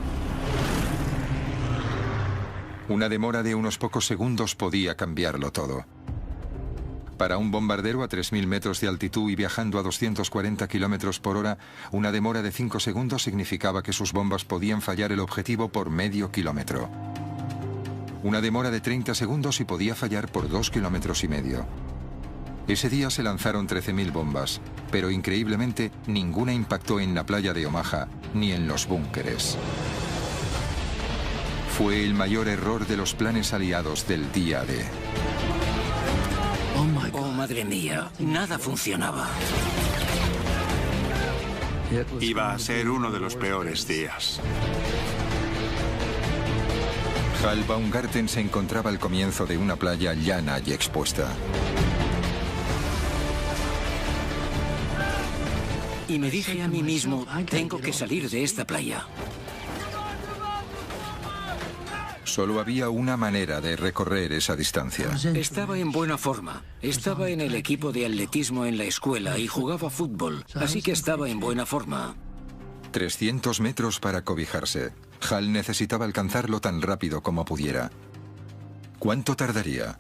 Una demora de unos pocos segundos podía cambiarlo todo. Para un bombardero a 3.000 metros de altitud y viajando a 240 kilómetros por hora, una demora de 5 segundos significaba que sus bombas podían fallar el objetivo por medio kilómetro. Una demora de 30 segundos y podía fallar por 2,5 kilómetros. Ese día se lanzaron 13.000 bombas, pero increíblemente ninguna impactó en la playa de Omaha ni en los búnkeres. Fue el mayor error de los planes aliados del día D. Oh, madre mía, nada funcionaba. Iba a ser uno de los peores días. Hal Baumgarten se encontraba al comienzo de una playa llana y expuesta. Y me dije a mí mismo, tengo que salir de esta playa. Solo había una manera de recorrer esa distancia. Estaba en buena forma. Estaba en el equipo de atletismo en la escuela y jugaba fútbol, así que estaba en buena forma. 300 metros para cobijarse. Hal necesitaba alcanzarlo tan rápido como pudiera. ¿Cuánto tardaría?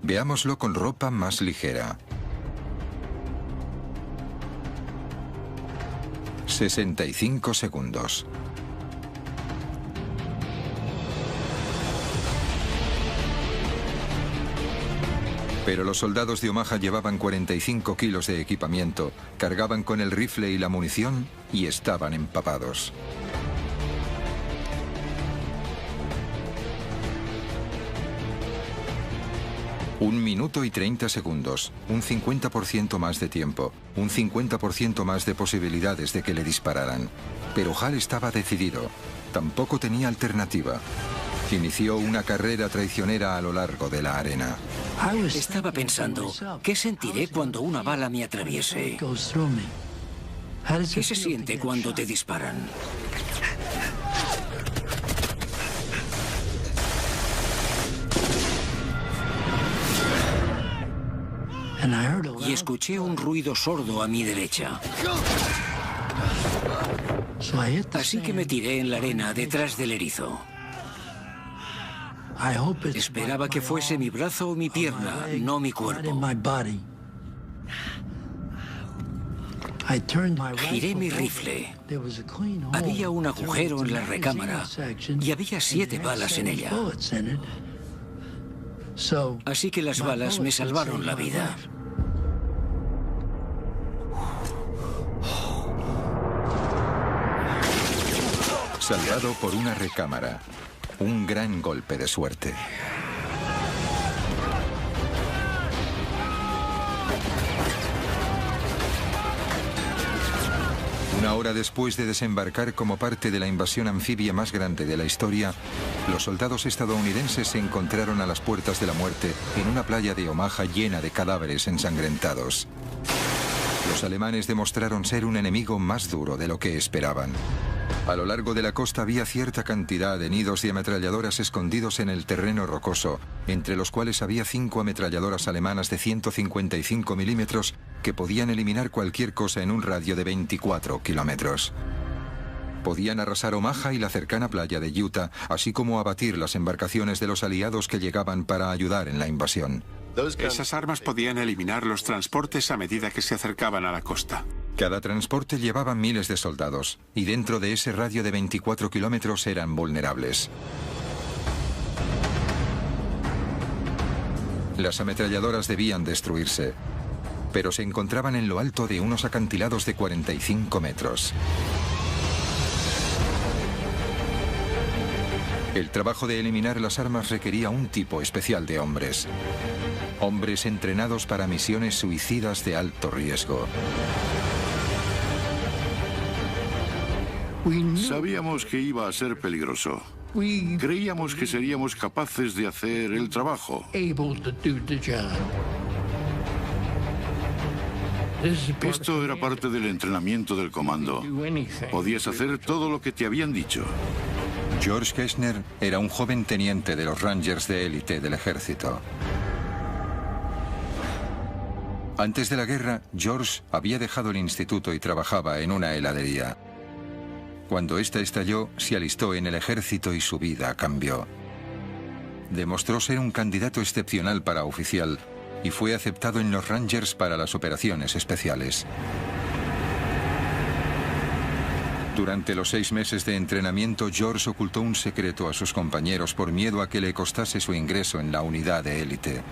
Veámoslo con ropa más ligera. 65 segundos. Pero los soldados de Omaha llevaban 45 kilos de equipamiento, cargaban con el rifle y la munición y estaban empapados. Un minuto y 30 segundos, un 50% más de tiempo, un 50% más de posibilidades de que le dispararan. Pero Hal estaba decidido. Tampoco tenía alternativa. Inició una carrera traicionera a lo largo de la arena. Estaba pensando, ¿qué sentiré cuando una bala me atraviese? ¿Qué se siente cuando te disparan? Y escuché un ruido sordo a mi derecha. Así que me tiré en la arena detrás del erizo. Esperaba que fuese mi brazo o mi pierna, no mi cuerpo. Giré mi rifle. Había un agujero en la recámara y había 7 balas en ella. Así que las balas me salvaron la vida. Salvado por una recámara. Un gran golpe de suerte. Una hora después de desembarcar como parte de la invasión anfibia más grande de la historia, los soldados estadounidenses se encontraron a las puertas de la muerte en una playa de Omaha llena de cadáveres ensangrentados. Los alemanes demostraron ser un enemigo más duro de lo que esperaban. A lo largo de la costa había cierta cantidad de nidos de ametralladoras escondidos en el terreno rocoso, entre los cuales había 5 ametralladoras alemanas de 155 milímetros que podían eliminar cualquier cosa en un radio de 24 kilómetros. Podían arrasar Omaha y la cercana playa de Utah, así como abatir las embarcaciones de los aliados que llegaban para ayudar en la invasión. Esas armas podían eliminar los transportes a medida que se acercaban a la costa. Cada transporte llevaba miles de soldados, y dentro de ese radio de 24 kilómetros eran vulnerables. Las ametralladoras debían destruirse, pero se encontraban en lo alto de unos acantilados de 45 metros. El trabajo de eliminar las armas requería un tipo especial de hombres. Hombres entrenados para misiones suicidas de alto riesgo. Sabíamos que iba a ser peligroso. Creíamos que seríamos capaces de hacer el trabajo. Esto era parte del entrenamiento del comando. Podías hacer todo lo que te habían dicho. George Kessner era un joven teniente de los Rangers de élite del ejército. Antes de la guerra, George había dejado el instituto y trabajaba en una heladería. Cuando esta estalló, se alistó en el ejército y su vida cambió. Demostró ser un candidato excepcional para oficial y fue aceptado en los Rangers para las operaciones especiales. Durante los 6 meses de entrenamiento, George ocultó un secreto a sus compañeros por miedo a que le costase su ingreso en la unidad de élite.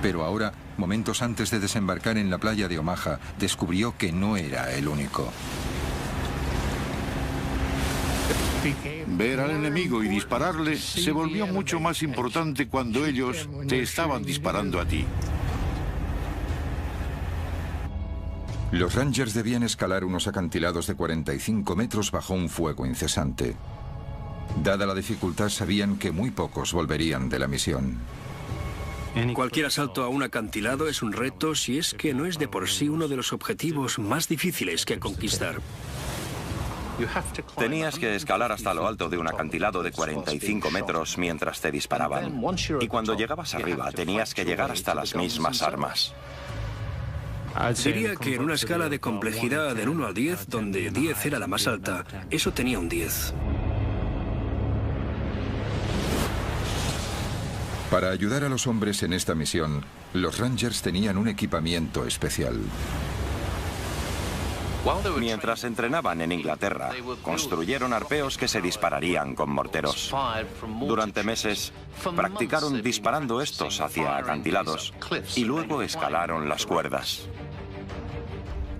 Pero ahora, momentos antes de desembarcar en la playa de Omaha, descubrió que no era el único. Ver al enemigo y dispararle se volvió mucho más importante cuando ellos te estaban disparando a ti. Los Rangers debían escalar unos acantilados de 45 metros bajo un fuego incesante. Dada la dificultad, sabían que muy pocos volverían de la misión. Cualquier asalto a un acantilado es un reto si es que no es de por sí uno de los objetivos más difíciles que conquistar. Tenías que escalar hasta lo alto de un acantilado de 45 metros mientras te disparaban. Y cuando llegabas arriba, tenías que llegar hasta las mismas armas. Diría que en una escala de complejidad del 1 al 10, donde 10 era la más alta, eso tenía un 10. Para ayudar a los hombres en esta misión, los Rangers tenían un equipamiento especial. Mientras entrenaban en Inglaterra, construyeron arpeos que se dispararían con morteros. Durante meses, practicaron disparando estos hacia acantilados y luego escalaron las cuerdas.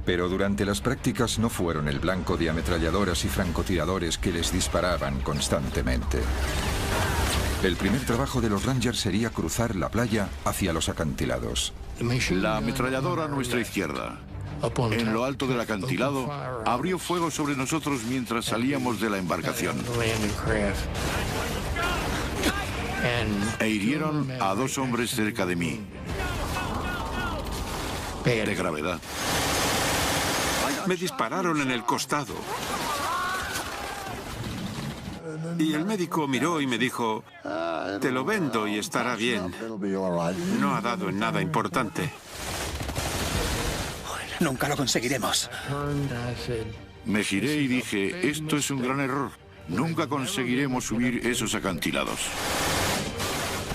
Pero durante las prácticas no fueron el blanco de ametralladoras y francotiradores que les disparaban constantemente. El primer trabajo de los Rangers sería cruzar la playa hacia los acantilados. La ametralladora a nuestra izquierda, en lo alto del acantilado, abrió fuego sobre nosotros mientras salíamos de la embarcación. E hirieron a 2 hombres cerca de mí. De gravedad. Me dispararon en el costado. Y el médico miró y me dijo, te lo vendo y estará bien. No ha dado en nada importante. Nunca lo conseguiremos. Me giré y dije, esto es un gran error. Nunca conseguiremos subir esos acantilados.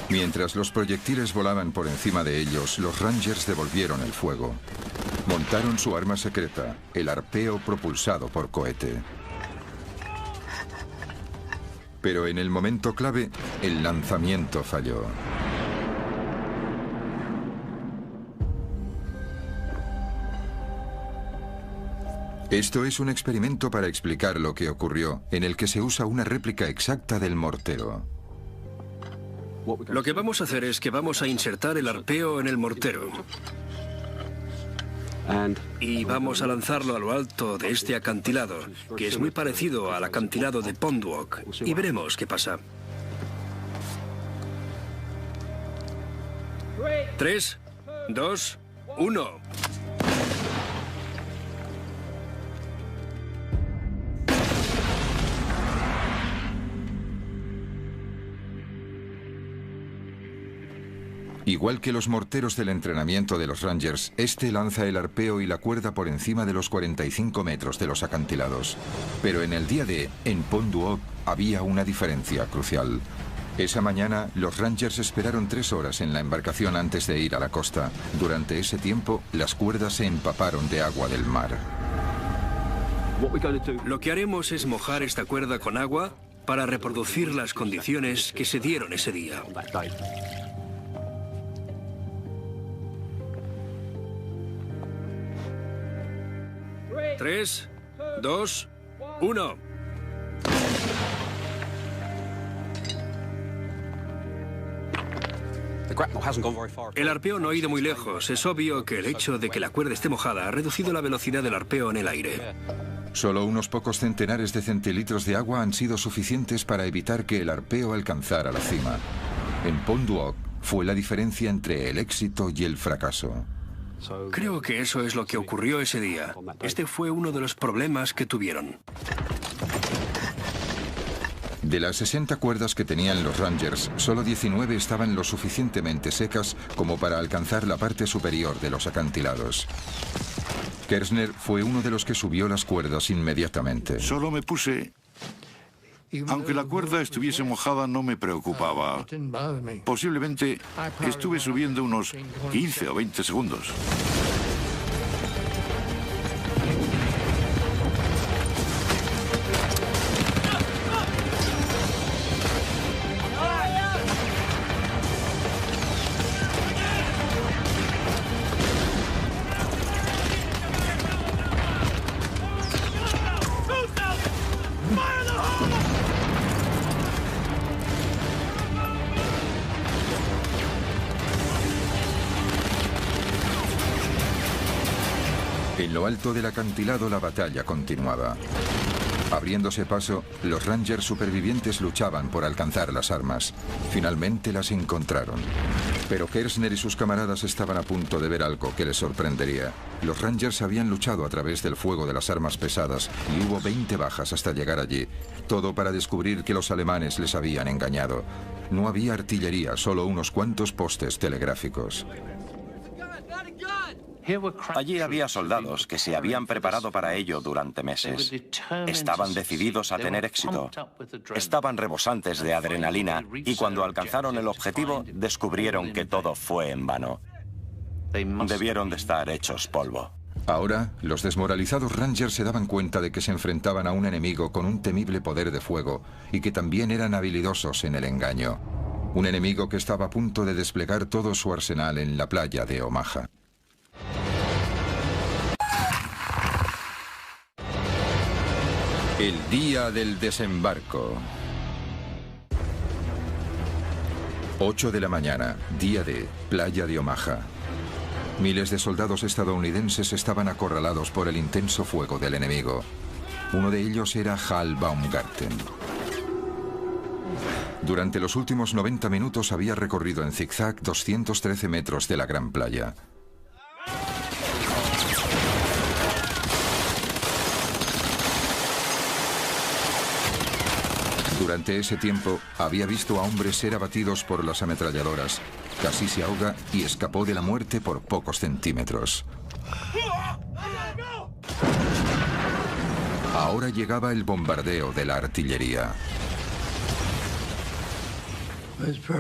Mientras los proyectiles volaban por encima de ellos, los Rangers devolvieron el fuego. Montaron su arma secreta, el arpeo propulsado por cohete. Pero en el momento clave, el lanzamiento falló. Esto es un experimento para explicar lo que ocurrió, en el que se usa una réplica exacta del mortero. Lo que vamos a hacer es que vamos a insertar el arpeo en el mortero. Y vamos a lanzarlo a lo alto de este acantilado, que es muy parecido al acantilado de Pond Walk. Y veremos qué pasa. 3, 2, 1. Igual que los morteros del entrenamiento de los Rangers, este lanza el arpeo y la cuerda por encima de los 45 metros de los acantilados. Pero en el día D, en Pond Walk, había una diferencia crucial. Esa mañana, los Rangers esperaron 3 horas en la embarcación antes de ir a la costa. Durante ese tiempo, las cuerdas se empaparon de agua del mar. Lo que haremos es mojar esta cuerda con agua para reproducir las condiciones que se dieron ese día. 3, 2, 1. El arpeo no ha ido muy lejos. Es obvio que el hecho de que la cuerda esté mojada ha reducido la velocidad del arpeo en el aire. Solo unos pocos centenares de centilitros de agua han sido suficientes para evitar que el arpeo alcanzara la cima. En Pond Walk fue la diferencia entre el éxito y el fracaso. Creo que eso es lo que ocurrió ese día. Este fue uno de los problemas que tuvieron. De las 60 cuerdas que tenían los Rangers, solo 19 estaban lo suficientemente secas como para alcanzar la parte superior de los acantilados. Kersner fue uno de los que subió las cuerdas inmediatamente. Solo me puse... Aunque la cuerda estuviese mojada, no me preocupaba. Posiblemente estuve subiendo unos 15 o 20 segundos. En lo alto del acantilado la batalla continuaba. Abriéndose paso, los Rangers supervivientes luchaban por alcanzar las armas. Finalmente las encontraron. Pero Kershner y sus camaradas estaban a punto de ver algo que les sorprendería. Los Rangers habían luchado a través del fuego de las armas pesadas y hubo 20 bajas hasta llegar allí. Todo para descubrir que los alemanes les habían engañado. No había artillería, solo unos cuantos postes telegráficos. Allí había soldados que se habían preparado para ello durante meses. Estaban decididos a tener éxito. Estaban rebosantes de adrenalina y cuando alcanzaron el objetivo descubrieron que todo fue en vano. Debieron de estar hechos polvo. Ahora, los desmoralizados Rangers se daban cuenta de que se enfrentaban a un enemigo con un temible poder de fuego y que también eran habilidosos en el engaño. Un enemigo que estaba a punto de desplegar todo su arsenal en la playa de Omaha. El día del desembarco. 8 de la mañana, día de playa de Omaha. Miles de soldados estadounidenses estaban acorralados por el intenso fuego del enemigo. Uno de ellos era Hal Baumgarten. Durante los últimos 90 minutos había recorrido en zigzag 213 metros de la gran playa. Durante ese tiempo, había visto a hombres ser abatidos por las ametralladoras. Casi se ahoga y escapó de la muerte por pocos centímetros. Ahora llegaba el bombardeo de la artillería.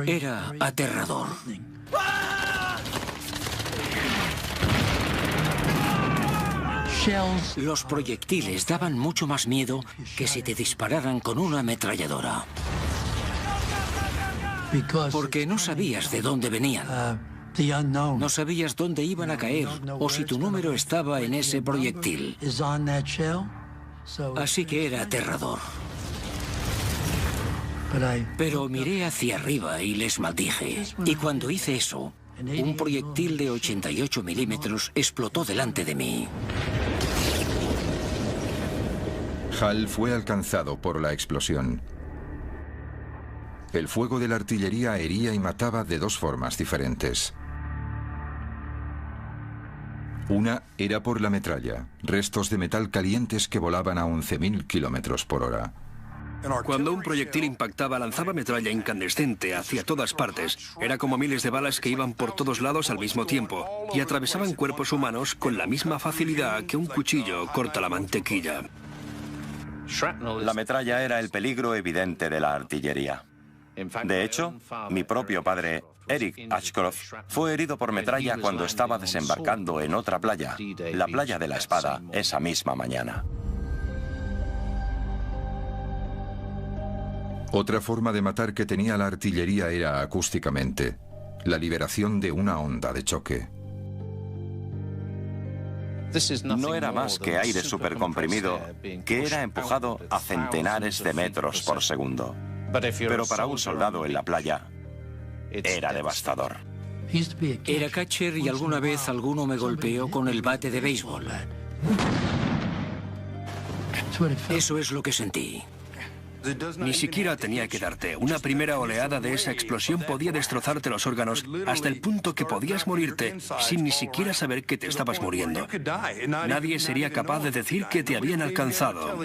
Era aterrador. Los proyectiles daban mucho más miedo que si te dispararan con una ametralladora. Porque no sabías de dónde venían. No sabías dónde iban a caer o si tu número estaba en ese proyectil. Así que era aterrador. Pero miré hacia arriba y les maldije. Y cuando hice eso, un proyectil de 88 milímetros explotó delante de mí. Hal fue alcanzado por la explosión. El fuego de la artillería hería y mataba de dos formas diferentes. Una era por la metralla, restos de metal calientes que volaban a 11.000 kilómetros por hora. Cuando un proyectil impactaba, lanzaba metralla incandescente hacia todas partes. Era como miles de balas que iban por todos lados al mismo tiempo y atravesaban cuerpos humanos con la misma facilidad que un cuchillo corta la mantequilla. La metralla era el peligro evidente de la artillería. De hecho, mi propio padre, Eric Ashcroft, fue herido por metralla cuando estaba desembarcando en otra playa, la playa de la Espada, esa misma mañana. Otra forma de matar que tenía la artillería era acústicamente, la liberación de una onda de choque. No era más que aire supercomprimido que era empujado a centenares de metros por segundo. Pero para un soldado en la playa, era devastador. Era catcher y alguna vez alguno me golpeó con el bate de béisbol. Eso es lo que sentí. Ni siquiera tenía que darte. Una primera oleada de esa explosión podía destrozarte los órganos hasta el punto que podías morirte sin ni siquiera saber que te estabas muriendo. Nadie sería capaz de decir que te habían alcanzado.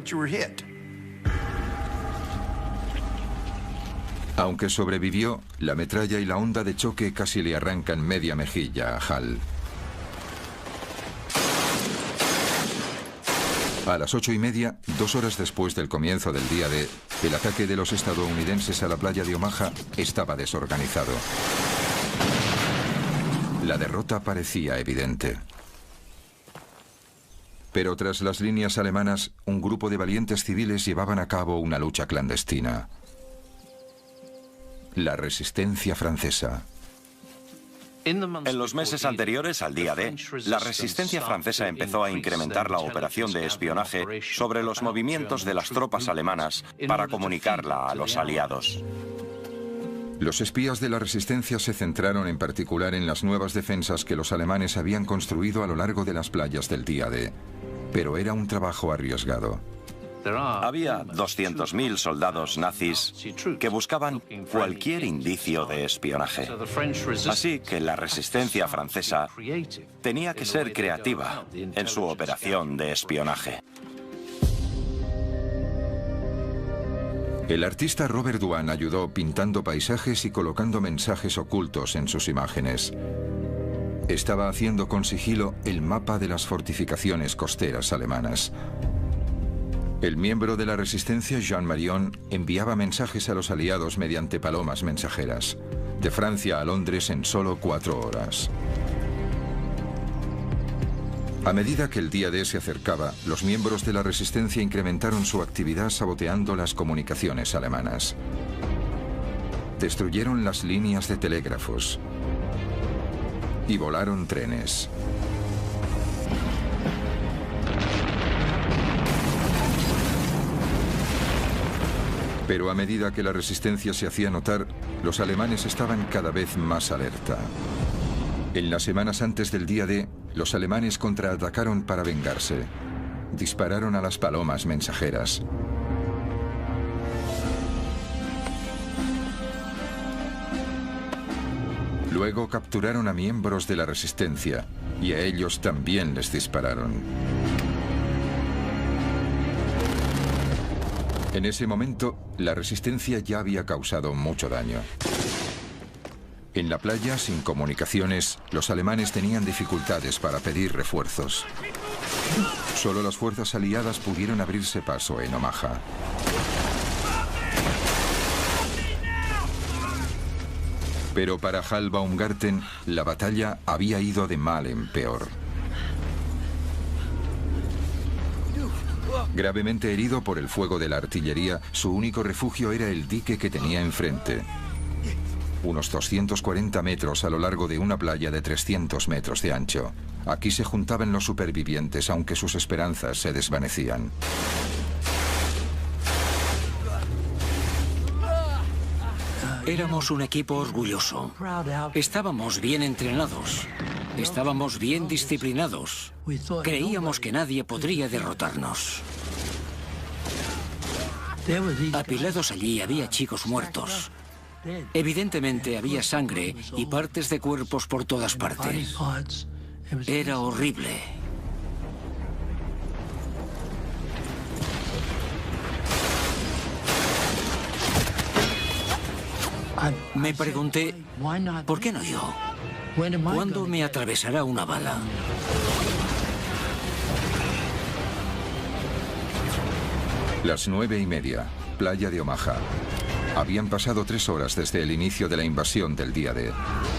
Aunque sobrevivió, la metralla y la onda de choque casi le arrancan media mejilla a Hal. A las 8:30, 2 horas después del comienzo del día D, el ataque de los estadounidenses a la playa de Omaha estaba desorganizado. La derrota parecía evidente. Pero tras las líneas alemanas, un grupo de valientes civiles llevaban a cabo una lucha clandestina. La resistencia francesa. En los meses anteriores al día D, la resistencia francesa empezó a incrementar la operación de espionaje sobre los movimientos de las tropas alemanas para comunicarla a los aliados. Los espías de la resistencia se centraron en particular en las nuevas defensas que los alemanes habían construido a lo largo de las playas del día D, pero era un trabajo arriesgado. Había 200.000 soldados nazis que buscaban cualquier indicio de espionaje. Así que la resistencia francesa tenía que ser creativa en su operación de espionaje. El artista Robert Dwan ayudó pintando paisajes y colocando mensajes ocultos en sus imágenes. Estaba haciendo con sigilo el mapa de las fortificaciones costeras alemanas. El miembro de la resistencia, Jean Marion, enviaba mensajes a los aliados mediante palomas mensajeras, de Francia a Londres en solo 4 horas. A medida que el día D se acercaba, los miembros de la resistencia incrementaron su actividad saboteando las comunicaciones alemanas. Destruyeron las líneas de telégrafos y volaron trenes. Pero a medida que la resistencia se hacía notar, los alemanes estaban cada vez más alerta. En las semanas antes del día D, los alemanes contraatacaron para vengarse. Dispararon a las palomas mensajeras. Luego capturaron a miembros de la resistencia y a ellos también les dispararon. En ese momento, la resistencia ya había causado mucho daño. En la playa, sin comunicaciones, los alemanes tenían dificultades para pedir refuerzos. Solo las fuerzas aliadas pudieron abrirse paso en Omaha. Pero para Hal Baumgarten, la batalla había ido de mal en peor. Gravemente herido por el fuego de la artillería, su único refugio era el dique que tenía enfrente. Unos 240 metros a lo largo de una playa de 300 metros de ancho. Aquí se juntaban los supervivientes, aunque sus esperanzas se desvanecían. Éramos un equipo orgulloso. Estábamos bien entrenados. Estábamos bien disciplinados. Creíamos que nadie podría derrotarnos. Apilados allí había chicos muertos. Evidentemente había sangre y partes de cuerpos por todas partes. Era horrible. Me pregunté, ¿por qué no yo? ¿Cuándo me atravesará una bala? Las 9:30, playa de Omaha. Habían pasado 3 horas desde el inicio de la invasión del día D.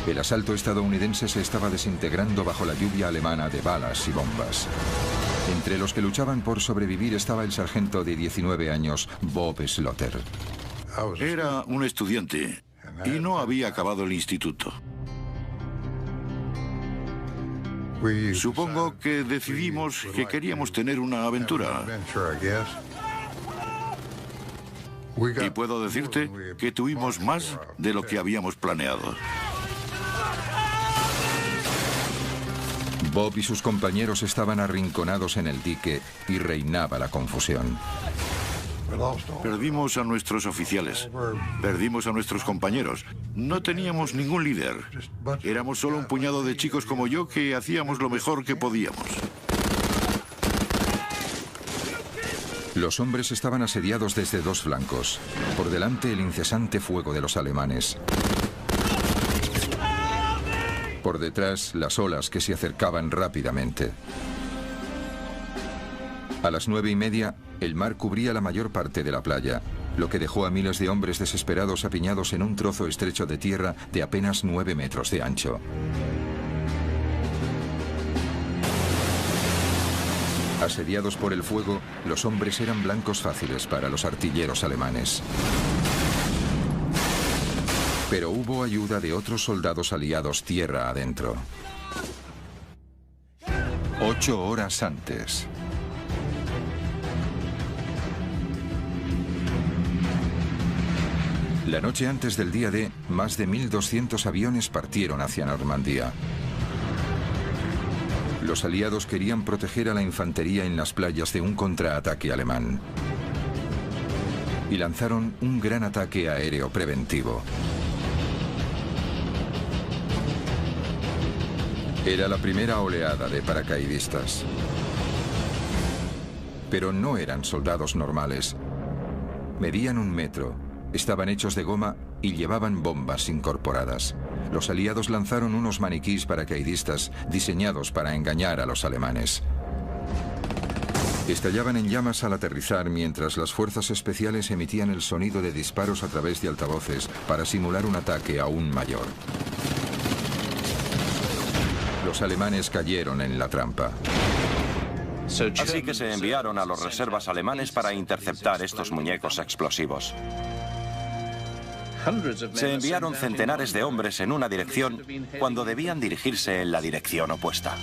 El asalto estadounidense se estaba desintegrando bajo la lluvia alemana de balas y bombas. Entre los que luchaban por sobrevivir estaba el sargento de 19 años, Bob Slaughter. Era un estudiante y no había acabado el instituto. Supongo que decidimos que queríamos tener una aventura. Y puedo decirte que tuvimos más de lo que habíamos planeado. Bob y sus compañeros estaban arrinconados en el dique y reinaba la confusión. Perdimos a nuestros oficiales, perdimos a nuestros compañeros. No teníamos ningún líder. Éramos solo un puñado de chicos como yo que hacíamos lo mejor que podíamos. Los hombres estaban asediados desde 2 flancos. Por delante, el incesante fuego de los alemanes. Por detrás, las olas que se acercaban rápidamente. A las 9:30, el mar cubría la mayor parte de la playa, lo que dejó a miles de hombres desesperados apiñados en un trozo estrecho de tierra de apenas 9 metros de ancho. Asediados por el fuego, los hombres eran blancos fáciles para los artilleros alemanes. Pero hubo ayuda de otros soldados aliados tierra adentro. 8 horas antes. La noche antes del día D, más de 1.200 aviones partieron hacia Normandía. Los aliados querían proteger a la infantería en las playas de un contraataque alemán. Y lanzaron un gran ataque aéreo preventivo. Era la primera oleada de paracaidistas. Pero no eran soldados normales. Medían 1 metro, estaban hechos de goma y llevaban bombas incorporadas. Los aliados lanzaron unos maniquís paracaidistas diseñados para engañar a los alemanes. Estallaban en llamas al aterrizar mientras las fuerzas especiales emitían el sonido de disparos a través de altavoces para simular un ataque aún mayor. Los alemanes cayeron en la trampa. Así que se enviaron a los reservas alemanes para interceptar estos muñecos explosivos. Se enviaron centenares de hombres en una dirección cuando debían dirigirse en la dirección opuesta.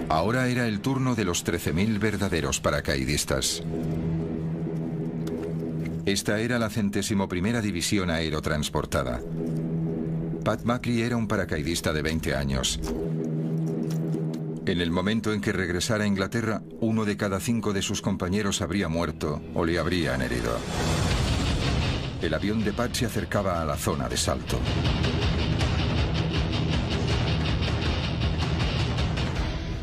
Ahora era el turno de los 13.000 verdaderos paracaidistas. Esta era la 101ª División Aerotransportada. Pat Buckley era un paracaidista de 20 años. En el momento en que regresara a Inglaterra, 1 de cada 5 de sus compañeros habría muerto o le habrían herido. El avión de Pat se acercaba a la zona de salto.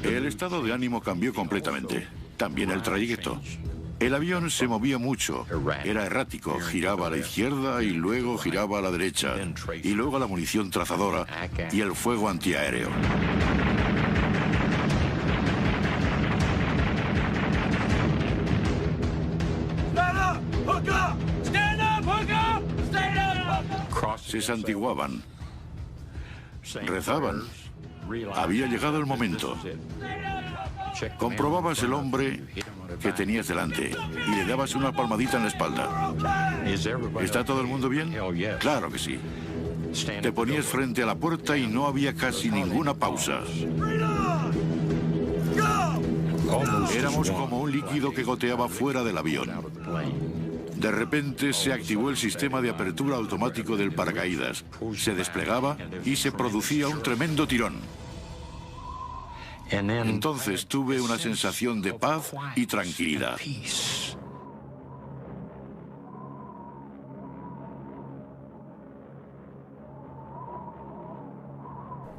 El estado de ánimo cambió completamente. También el trayecto. El avión se movía mucho, era errático, giraba a la izquierda y luego giraba a la derecha, y luego la munición trazadora y el fuego antiaéreo. Se santiguaban, rezaban. Había llegado el momento. Comprobabas el hombre que tenías delante y le dabas una palmadita en la espalda. ¿Está todo el mundo bien? Claro que sí. Te ponías frente a la puerta y no había casi ninguna pausa. Éramos como un líquido que goteaba fuera del avión. De repente se activó el sistema de apertura automático del paracaídas. Se desplegaba y se producía un tremendo tirón. Entonces tuve una sensación de paz y tranquilidad.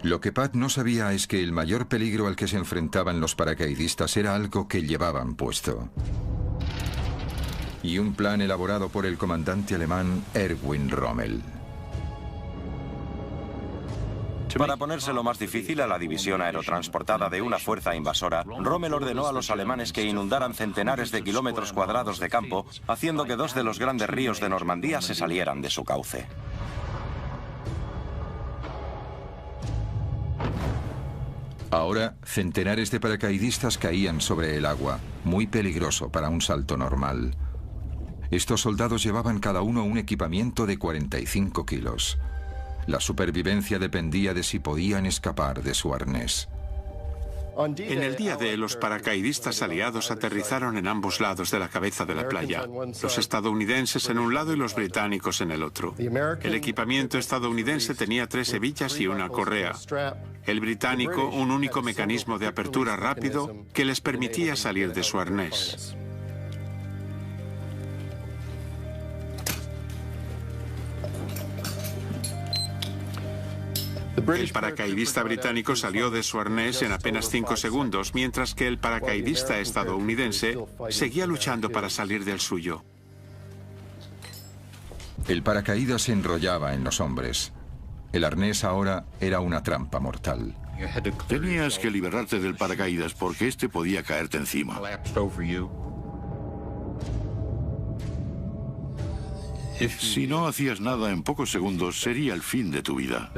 Lo que Pat no sabía es que el mayor peligro al que se enfrentaban los paracaidistas era algo que llevaban puesto. Y un plan elaborado por el comandante alemán Erwin Rommel. Para ponérselo más difícil a la división aerotransportada de una fuerza invasora, Rommel ordenó a los alemanes que inundaran centenares de kilómetros cuadrados de campo, haciendo que 2 de los grandes ríos de Normandía se salieran de su cauce. Ahora, centenares de paracaidistas caían sobre el agua, muy peligroso para un salto normal. Estos soldados llevaban cada uno un equipamiento de 45 kilos. La supervivencia dependía de si podían escapar de su arnés. En el día D, los paracaidistas aliados aterrizaron en ambos lados de la cabeza de la playa. Los estadounidenses en un lado y los británicos en el otro. El equipamiento estadounidense tenía 3 hebillas y una correa. El británico, un único mecanismo de apertura rápido que les permitía salir de su arnés. El paracaidista británico salió de su arnés en apenas 5 segundos, mientras que el paracaidista estadounidense seguía luchando para salir del suyo. El paracaídas se enrollaba en los hombres. El arnés ahora era una trampa mortal. Tenías que liberarte del paracaídas porque este podía caerte encima. Si no hacías nada en pocos segundos, sería el fin de tu vida.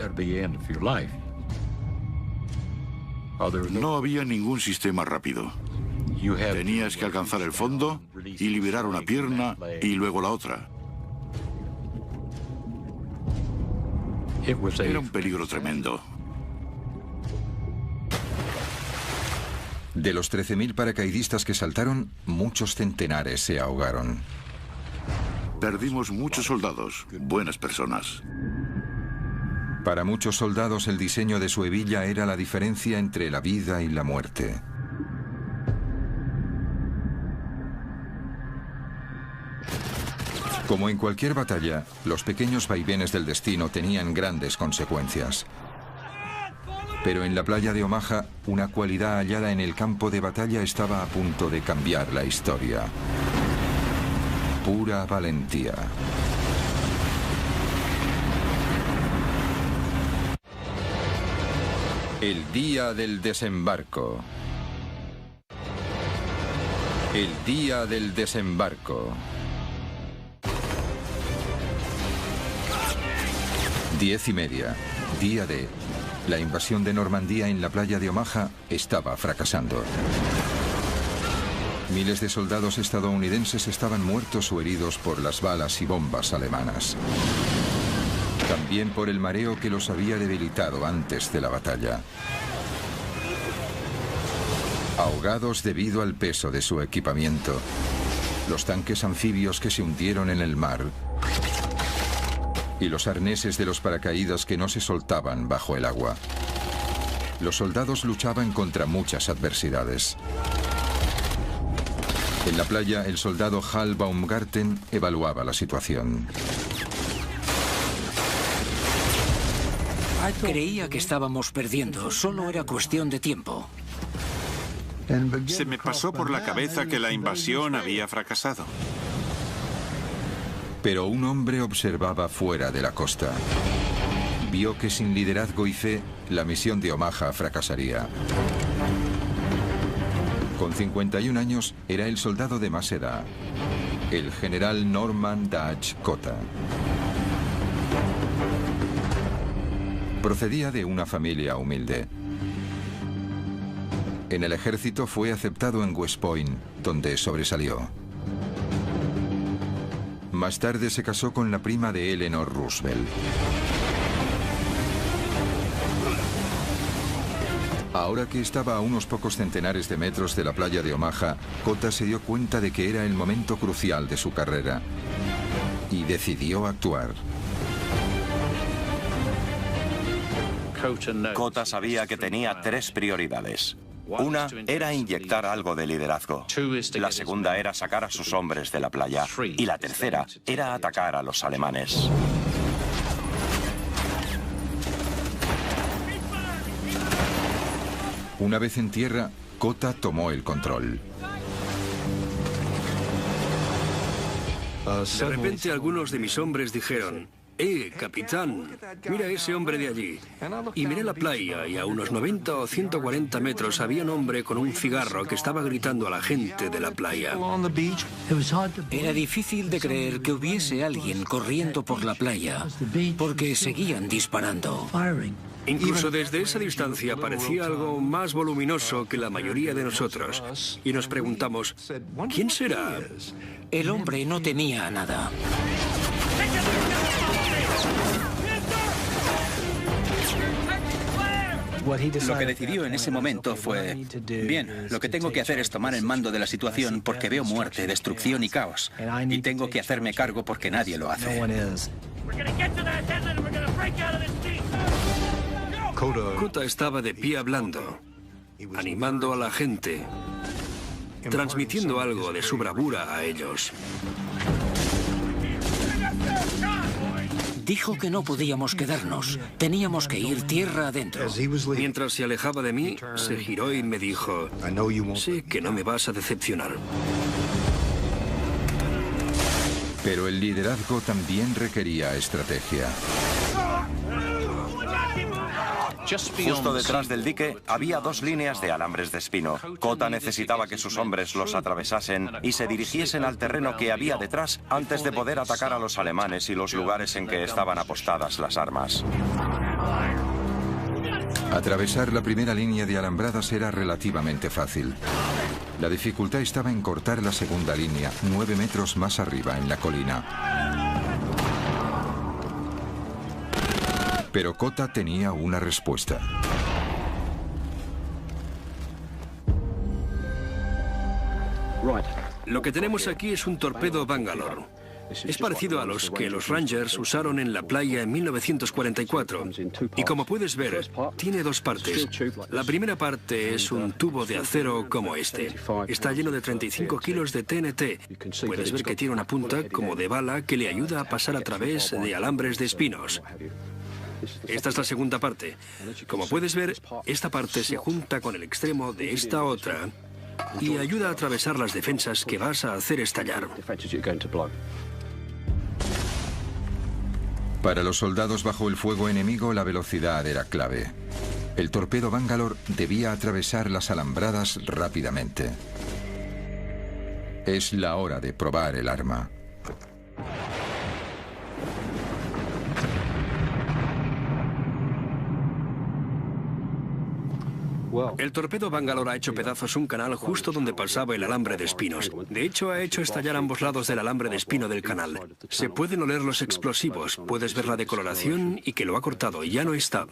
No había ningún sistema rápido. Tenías que alcanzar el fondo y liberar una pierna y luego la otra. Era un peligro tremendo. De los 13.000 paracaidistas que saltaron, muchos centenares se ahogaron. Perdimos muchos soldados, buenas personas. Para muchos soldados el diseño de su hebilla era la diferencia entre la vida y la muerte. Como en cualquier batalla, los pequeños vaivenes del destino tenían grandes consecuencias. Pero en la playa de Omaha, una cualidad hallada en el campo de batalla estaba a punto de cambiar la historia. Pura valentía. El día del desembarco. El día del desembarco. 10:30, día D. La invasión de Normandía en la playa de Omaha estaba fracasando. Miles de soldados estadounidenses estaban muertos o heridos por las balas y bombas alemanas. También por el mareo que los había debilitado antes de la batalla. Ahogados debido al peso de su equipamiento. Los tanques anfibios que se hundieron en el mar. Y los arneses de los paracaídas que no se soltaban bajo el agua. Los soldados luchaban contra muchas adversidades. En la playa, el soldado Hal Baumgarten evaluaba la situación. Creía que estábamos perdiendo, solo era cuestión de tiempo. Se me pasó por la cabeza que la invasión había fracasado. Pero un hombre observaba fuera de la costa. Vio que sin liderazgo y fe, la misión de Omaha fracasaría. Con 51 años, era el soldado de más edad, el general Norman Dutch Cotta. Procedía de una familia humilde. En el ejército fue aceptado en West Point, donde sobresalió. Más tarde se casó con la prima de Eleanor Roosevelt. Ahora que estaba a unos pocos centenares de metros de la playa de Omaha, Cotta se dio cuenta de que era el momento crucial de su carrera y decidió actuar. Cotta sabía que tenía 3 prioridades. Una era inyectar algo de liderazgo. La segunda era sacar a sus hombres de la playa. Y la tercera era atacar a los alemanes. Una vez en tierra, Cotta tomó el control. De repente algunos de mis hombres dijeron: capitán, mira ese hombre de allí. Y miré la playa y a unos 90 o 140 metros había un hombre con un cigarro que estaba gritando a la gente de la playa. Era difícil de creer que hubiese alguien corriendo por la playa, porque seguían disparando. Incluso desde esa distancia parecía algo más voluminoso que la mayoría de nosotros. Y nos preguntamos, ¿quién será? El hombre no temía a nada. Lo que decidió en ese momento fue: bien, lo que tengo que hacer es tomar el mando de la situación porque veo muerte, destrucción y caos. Y tengo que hacerme cargo porque nadie lo hace. Cotta estaba de pie hablando, animando a la gente, transmitiendo algo de su bravura a ellos. Dijo que no podíamos quedarnos, teníamos que ir tierra adentro. Mientras se alejaba de mí, se giró y me dijo: sé que no me vas a decepcionar. Pero el liderazgo también requería estrategia. Justo detrás del dique había 2 líneas de alambres de espino. Cotta necesitaba que sus hombres los atravesasen y se dirigiesen al terreno que había detrás antes de poder atacar a los alemanes y los lugares en que estaban apostadas las armas. Atravesar la primera línea de alambradas era relativamente fácil. La dificultad estaba en cortar la segunda línea, 9 metros más arriba en la colina. Pero Cotta tenía una respuesta. Lo que tenemos aquí es un torpedo Bangalore. Es parecido a los que los Rangers usaron en la playa en 1944. Y como puedes ver, tiene dos partes. La primera parte es un tubo de acero como este. Está lleno de 35 kilos de TNT. Puedes ver que tiene una punta como de bala que le ayuda a pasar a través de alambres de espinos. Esta es la segunda parte. Como puedes ver, esta parte se junta con el extremo de esta otra y ayuda a atravesar las defensas que vas a hacer estallar. Para los soldados bajo el fuego enemigo, la velocidad era clave. El torpedo Bangalore debía atravesar las alambradas rápidamente. Es la hora de probar el arma. El torpedo Bangalore ha hecho pedazos un canal justo donde pasaba el alambre de espinos. De hecho, ha hecho estallar ambos lados del alambre de espino del canal. Se pueden oler los explosivos, puedes ver la decoloración y que lo ha cortado, ya no está.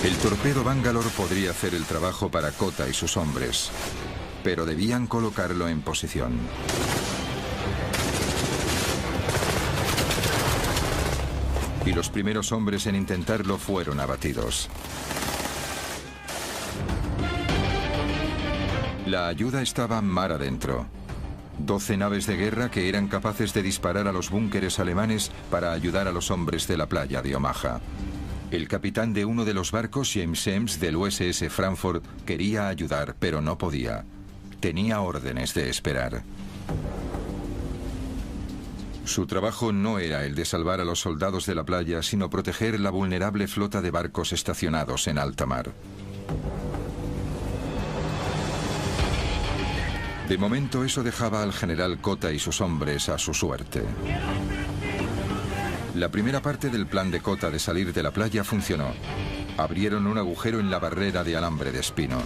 El torpedo Bangalore podría hacer el trabajo para Kota y sus hombres, pero debían colocarlo en posición. Y los primeros hombres en intentarlo fueron abatidos. La ayuda estaba mar adentro. 12 naves de guerra que eran capaces de disparar a los búnkeres alemanes para ayudar a los hombres de la playa de Omaha. El capitán de uno de los barcos, James Eames, del USS Frankfurt, quería ayudar, pero no podía. Tenía órdenes de esperar. Su trabajo no era el de salvar a los soldados de la playa, sino proteger la vulnerable flota de barcos estacionados en alta mar. De momento eso dejaba al general Kota y sus hombres a su suerte. La primera parte del plan de Kota de salir de la playa funcionó. Abrieron un agujero en la barrera de alambre de espino.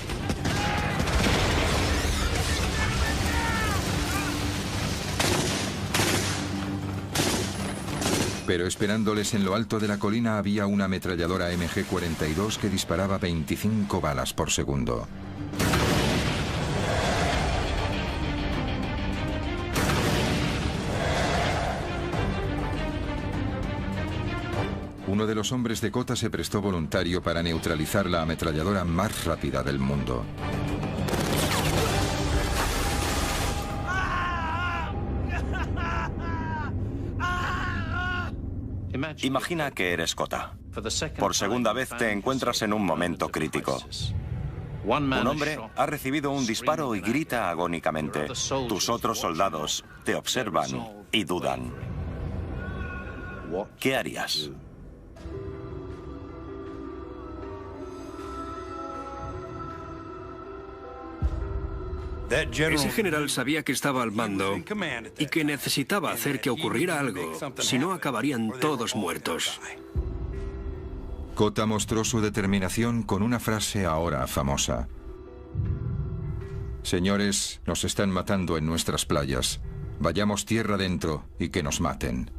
Pero esperándoles en lo alto de la colina había una ametralladora MG-42 que disparaba 25 balas por segundo. Uno de los hombres de Kota se prestó voluntario para neutralizar la ametralladora más rápida del mundo. Imagina que eres Kota. Por segunda vez te encuentras en un momento crítico. Un hombre ha recibido un disparo y grita agónicamente. Tus otros soldados te observan y dudan. ¿Qué harías? Ese general sabía que estaba al mando y que necesitaba hacer que ocurriera algo, si no acabarían todos muertos. Kota mostró su determinación con una frase ahora famosa. Señores, nos están matando en nuestras playas. Vayamos tierra adentro y que nos maten.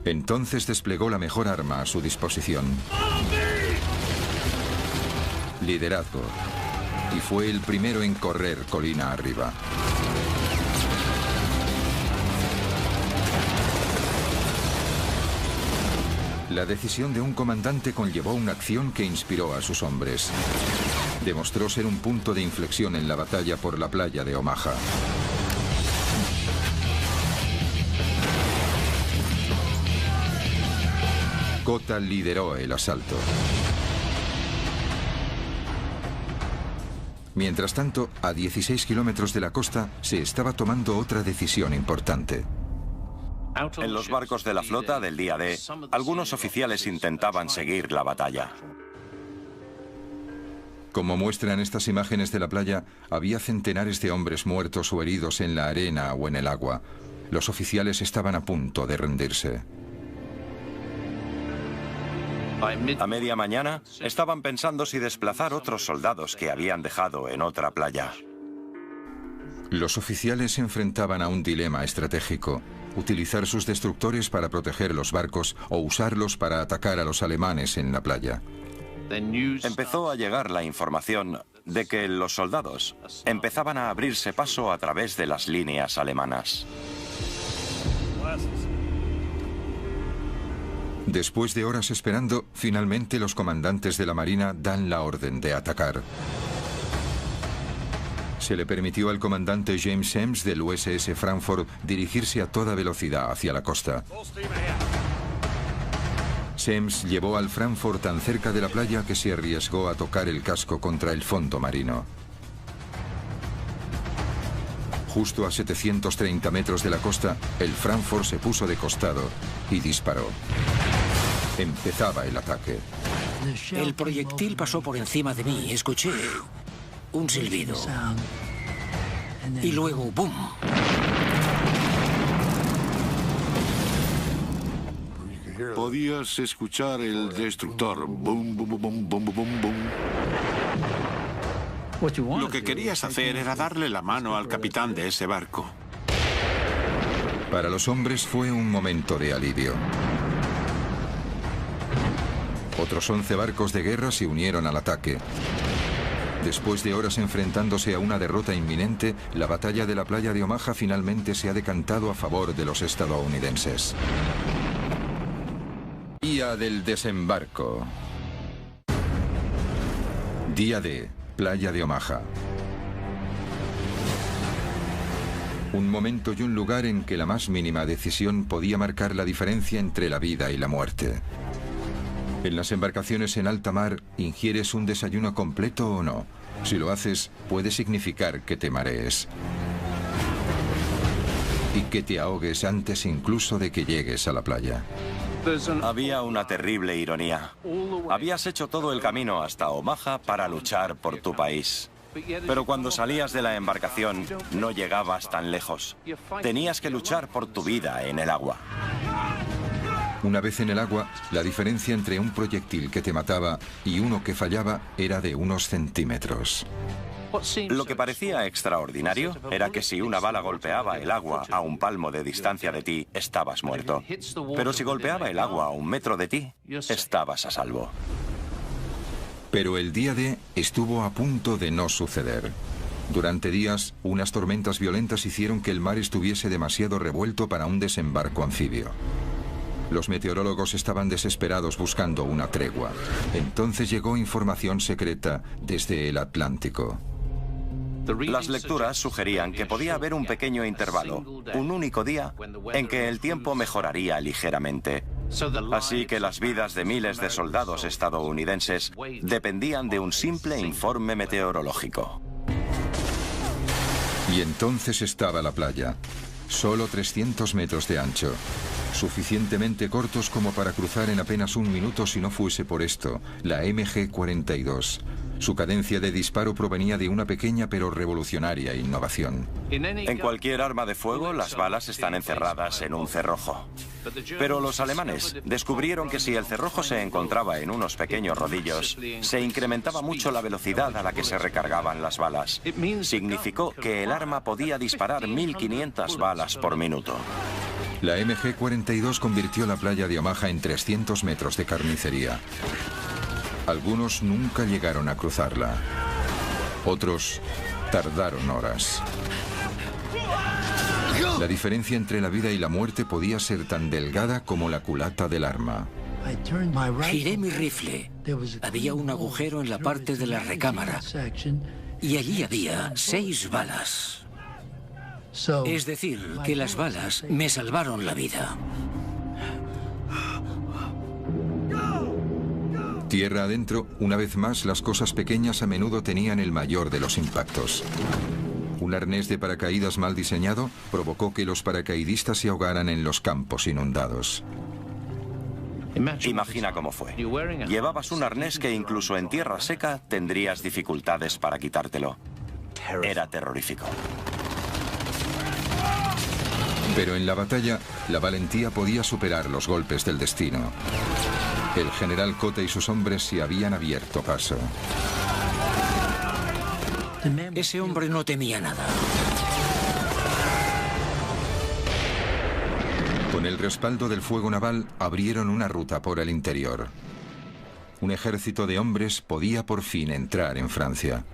Entonces desplegó la mejor arma a su disposición. Liderazgo. Y fue el primero en correr colina arriba. La decisión de un comandante conllevó una acción que inspiró a sus hombres. Demostró ser un punto de inflexión en la batalla por la playa de Omaha. Kota lideró el asalto. Mientras tanto, a 16 kilómetros de la costa, se estaba tomando otra decisión importante. En los barcos de la flota del día D, algunos oficiales intentaban seguir la batalla. Como muestran estas imágenes de la playa, había centenares de hombres muertos o heridos en la arena o en el agua. Los oficiales estaban a punto de rendirse. A media mañana, estaban pensando si desplazar otros soldados que habían dejado en otra playa. Los oficiales se enfrentaban a un dilema estratégico. utilizar sus destructores para proteger los barcos o usarlos para atacar a los alemanes en la playa. Empezó a llegar la información de que los soldados empezaban a abrirse paso a través de las líneas alemanas. Después de horas esperando, finalmente los comandantes de la Marina dan la orden de atacar. Se le permitió al comandante James Semmes del USS Frankfurt dirigirse a toda velocidad hacia la costa. Semmes llevó al Frankfurt tan cerca de la playa que se arriesgó a tocar el casco contra el fondo marino. Justo a 730 metros de la costa, el Frankfurt se puso de costado y disparó. Empezaba el ataque. El proyectil pasó por encima de mí. Escuché un silbido. Y luego, ¡boom! Podías escuchar el destructor. Boom, boom, boom, boom, boom, boom. Lo que querías hacer era darle la mano al capitán de ese barco. Para los hombres fue un momento de alivio. Otros 11 barcos de guerra se unieron al ataque. Después de horas enfrentándose a una derrota inminente, la batalla de la playa de Omaha finalmente se ha decantado a favor de los estadounidenses. Día del desembarco. Día D, playa de Omaha. Un momento y un lugar en que la más mínima decisión podía marcar la diferencia entre la vida y la muerte. En las embarcaciones en alta mar, ¿ingieres un desayuno completo o no? Si lo haces, puede significar que te marees. Y que te ahogues antes incluso de que llegues a la playa. Había una terrible ironía. Habías hecho todo el camino hasta Omaha para luchar por tu país. Pero cuando salías de la embarcación, no llegabas tan lejos. Tenías que luchar por tu vida en el agua. Una vez en el agua, la diferencia entre un proyectil que te mataba y uno que fallaba era de unos centímetros. Lo que parecía extraordinario era que si una bala golpeaba el agua a un palmo de distancia de ti, estabas muerto. Pero si golpeaba el agua a 1 metro de ti, estabas a salvo. Pero el día D estuvo a punto de no suceder. Durante días, unas tormentas violentas hicieron que el mar estuviese demasiado revuelto para un desembarco anfibio. Los meteorólogos estaban desesperados buscando una tregua. Entonces llegó información secreta desde el Atlántico. Las lecturas sugerían que podía haber un pequeño intervalo, un único día, en que el tiempo mejoraría ligeramente. Así que las vidas de miles de soldados estadounidenses dependían de un simple informe meteorológico. Y entonces estaba la playa. Solo 300 metros de ancho. Suficientemente cortos como para cruzar en apenas 1 minuto si no fuese por esto, la MG-42. Su cadencia de disparo provenía de una pequeña pero revolucionaria innovación. En cualquier arma de fuego, las balas están encerradas en un cerrojo. Pero los alemanes descubrieron que si el cerrojo se encontraba en unos pequeños rodillos, se incrementaba mucho la velocidad a la que se recargaban las balas. Significó que el arma podía disparar 1500 balas por minuto. La MG-42 convirtió la playa de Omaha en 300 metros de carnicería. Algunos nunca llegaron a cruzarla. Otros tardaron horas. La diferencia entre la vida y la muerte podía ser tan delgada como la culata del arma. Giré mi rifle. Había un agujero en la parte de la recámara. Y allí había 6 balas. Es decir, que las balas me salvaron la vida. Tierra adentro, una vez más, las cosas pequeñas a menudo tenían el mayor de los impactos. Un arnés de paracaídas mal diseñado provocó que los paracaidistas se ahogaran en los campos inundados. Imagina cómo fue. Llevabas un arnés que incluso en tierra seca tendrías dificultades para quitártelo. Era terrorífico. Pero en la batalla, la valentía podía superar los golpes del destino. El general Cota y sus hombres se habían abierto paso. Ese hombre no temía nada. Con el respaldo del fuego naval, abrieron una ruta por el interior. Un ejército de hombres podía por fin entrar en Francia.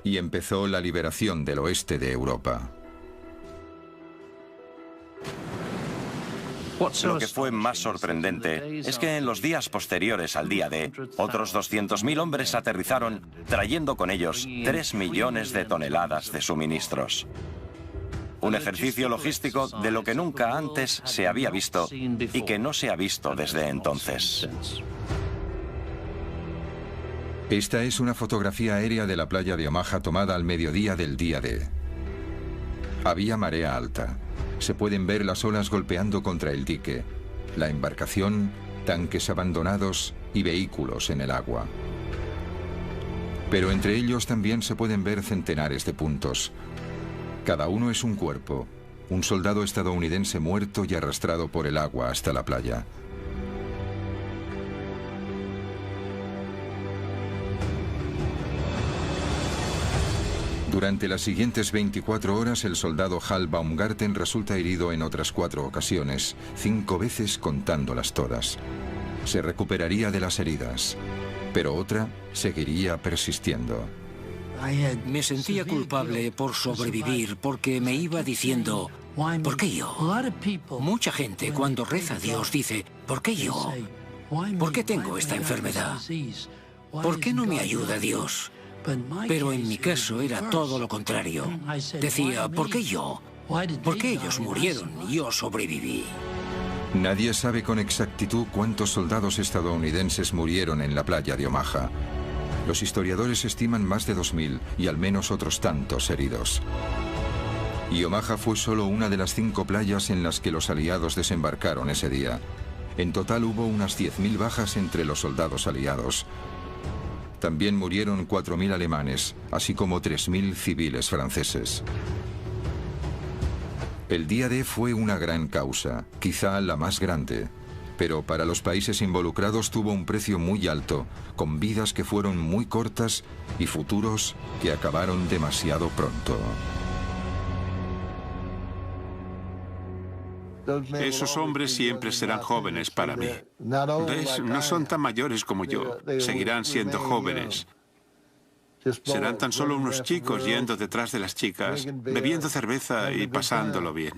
Y empezó la liberación del oeste de Europa. Lo que fue más sorprendente es que en los días posteriores al día D, otros 200.000 hombres aterrizaron trayendo con ellos 3 millones de toneladas de suministros. Un ejercicio logístico de lo que nunca antes se había visto y que no se ha visto desde entonces. Esta es una fotografía aérea de la playa de Omaha tomada al mediodía del día D. Había marea alta. Se pueden ver las olas golpeando contra el dique, la embarcación, tanques abandonados y vehículos en el agua. Pero entre ellos también se pueden ver centenares de puntos. Cada uno es un cuerpo, un soldado estadounidense muerto y arrastrado por el agua hasta la playa. Durante las siguientes 24 horas, el soldado Hal Baumgarten resulta herido en otras 4 ocasiones, 5 veces contándolas todas. Se recuperaría de las heridas, pero otra seguiría persistiendo. Me sentía culpable por sobrevivir porque me iba diciendo, ¿por qué yo? Mucha gente cuando reza a Dios dice, ¿por qué yo? ¿Por qué tengo esta enfermedad? ¿Por qué no me ayuda Dios? Pero en mi caso era todo lo contrario. Decía, ¿por qué yo? ¿Por qué ellos murieron y yo sobreviví? Nadie sabe con exactitud cuántos soldados estadounidenses murieron en la playa de Omaha. Los historiadores estiman más de 2.000 y al menos otros tantos heridos. Y Omaha fue solo una de las 5 playas en las que los aliados desembarcaron ese día. En total hubo unas 10.000 bajas entre los soldados aliados. También murieron 4.000 alemanes, así como 3.000 civiles franceses. El día D fue una gran causa, quizá la más grande, pero para los países involucrados tuvo un precio muy alto, con vidas que fueron muy cortas y futuros que acabaron demasiado pronto. Esos hombres siempre serán jóvenes para mí. ¿Ves? No son tan mayores como yo. Seguirán siendo jóvenes. Serán tan solo unos chicos yendo detrás de las chicas, bebiendo cerveza y pasándolo bien.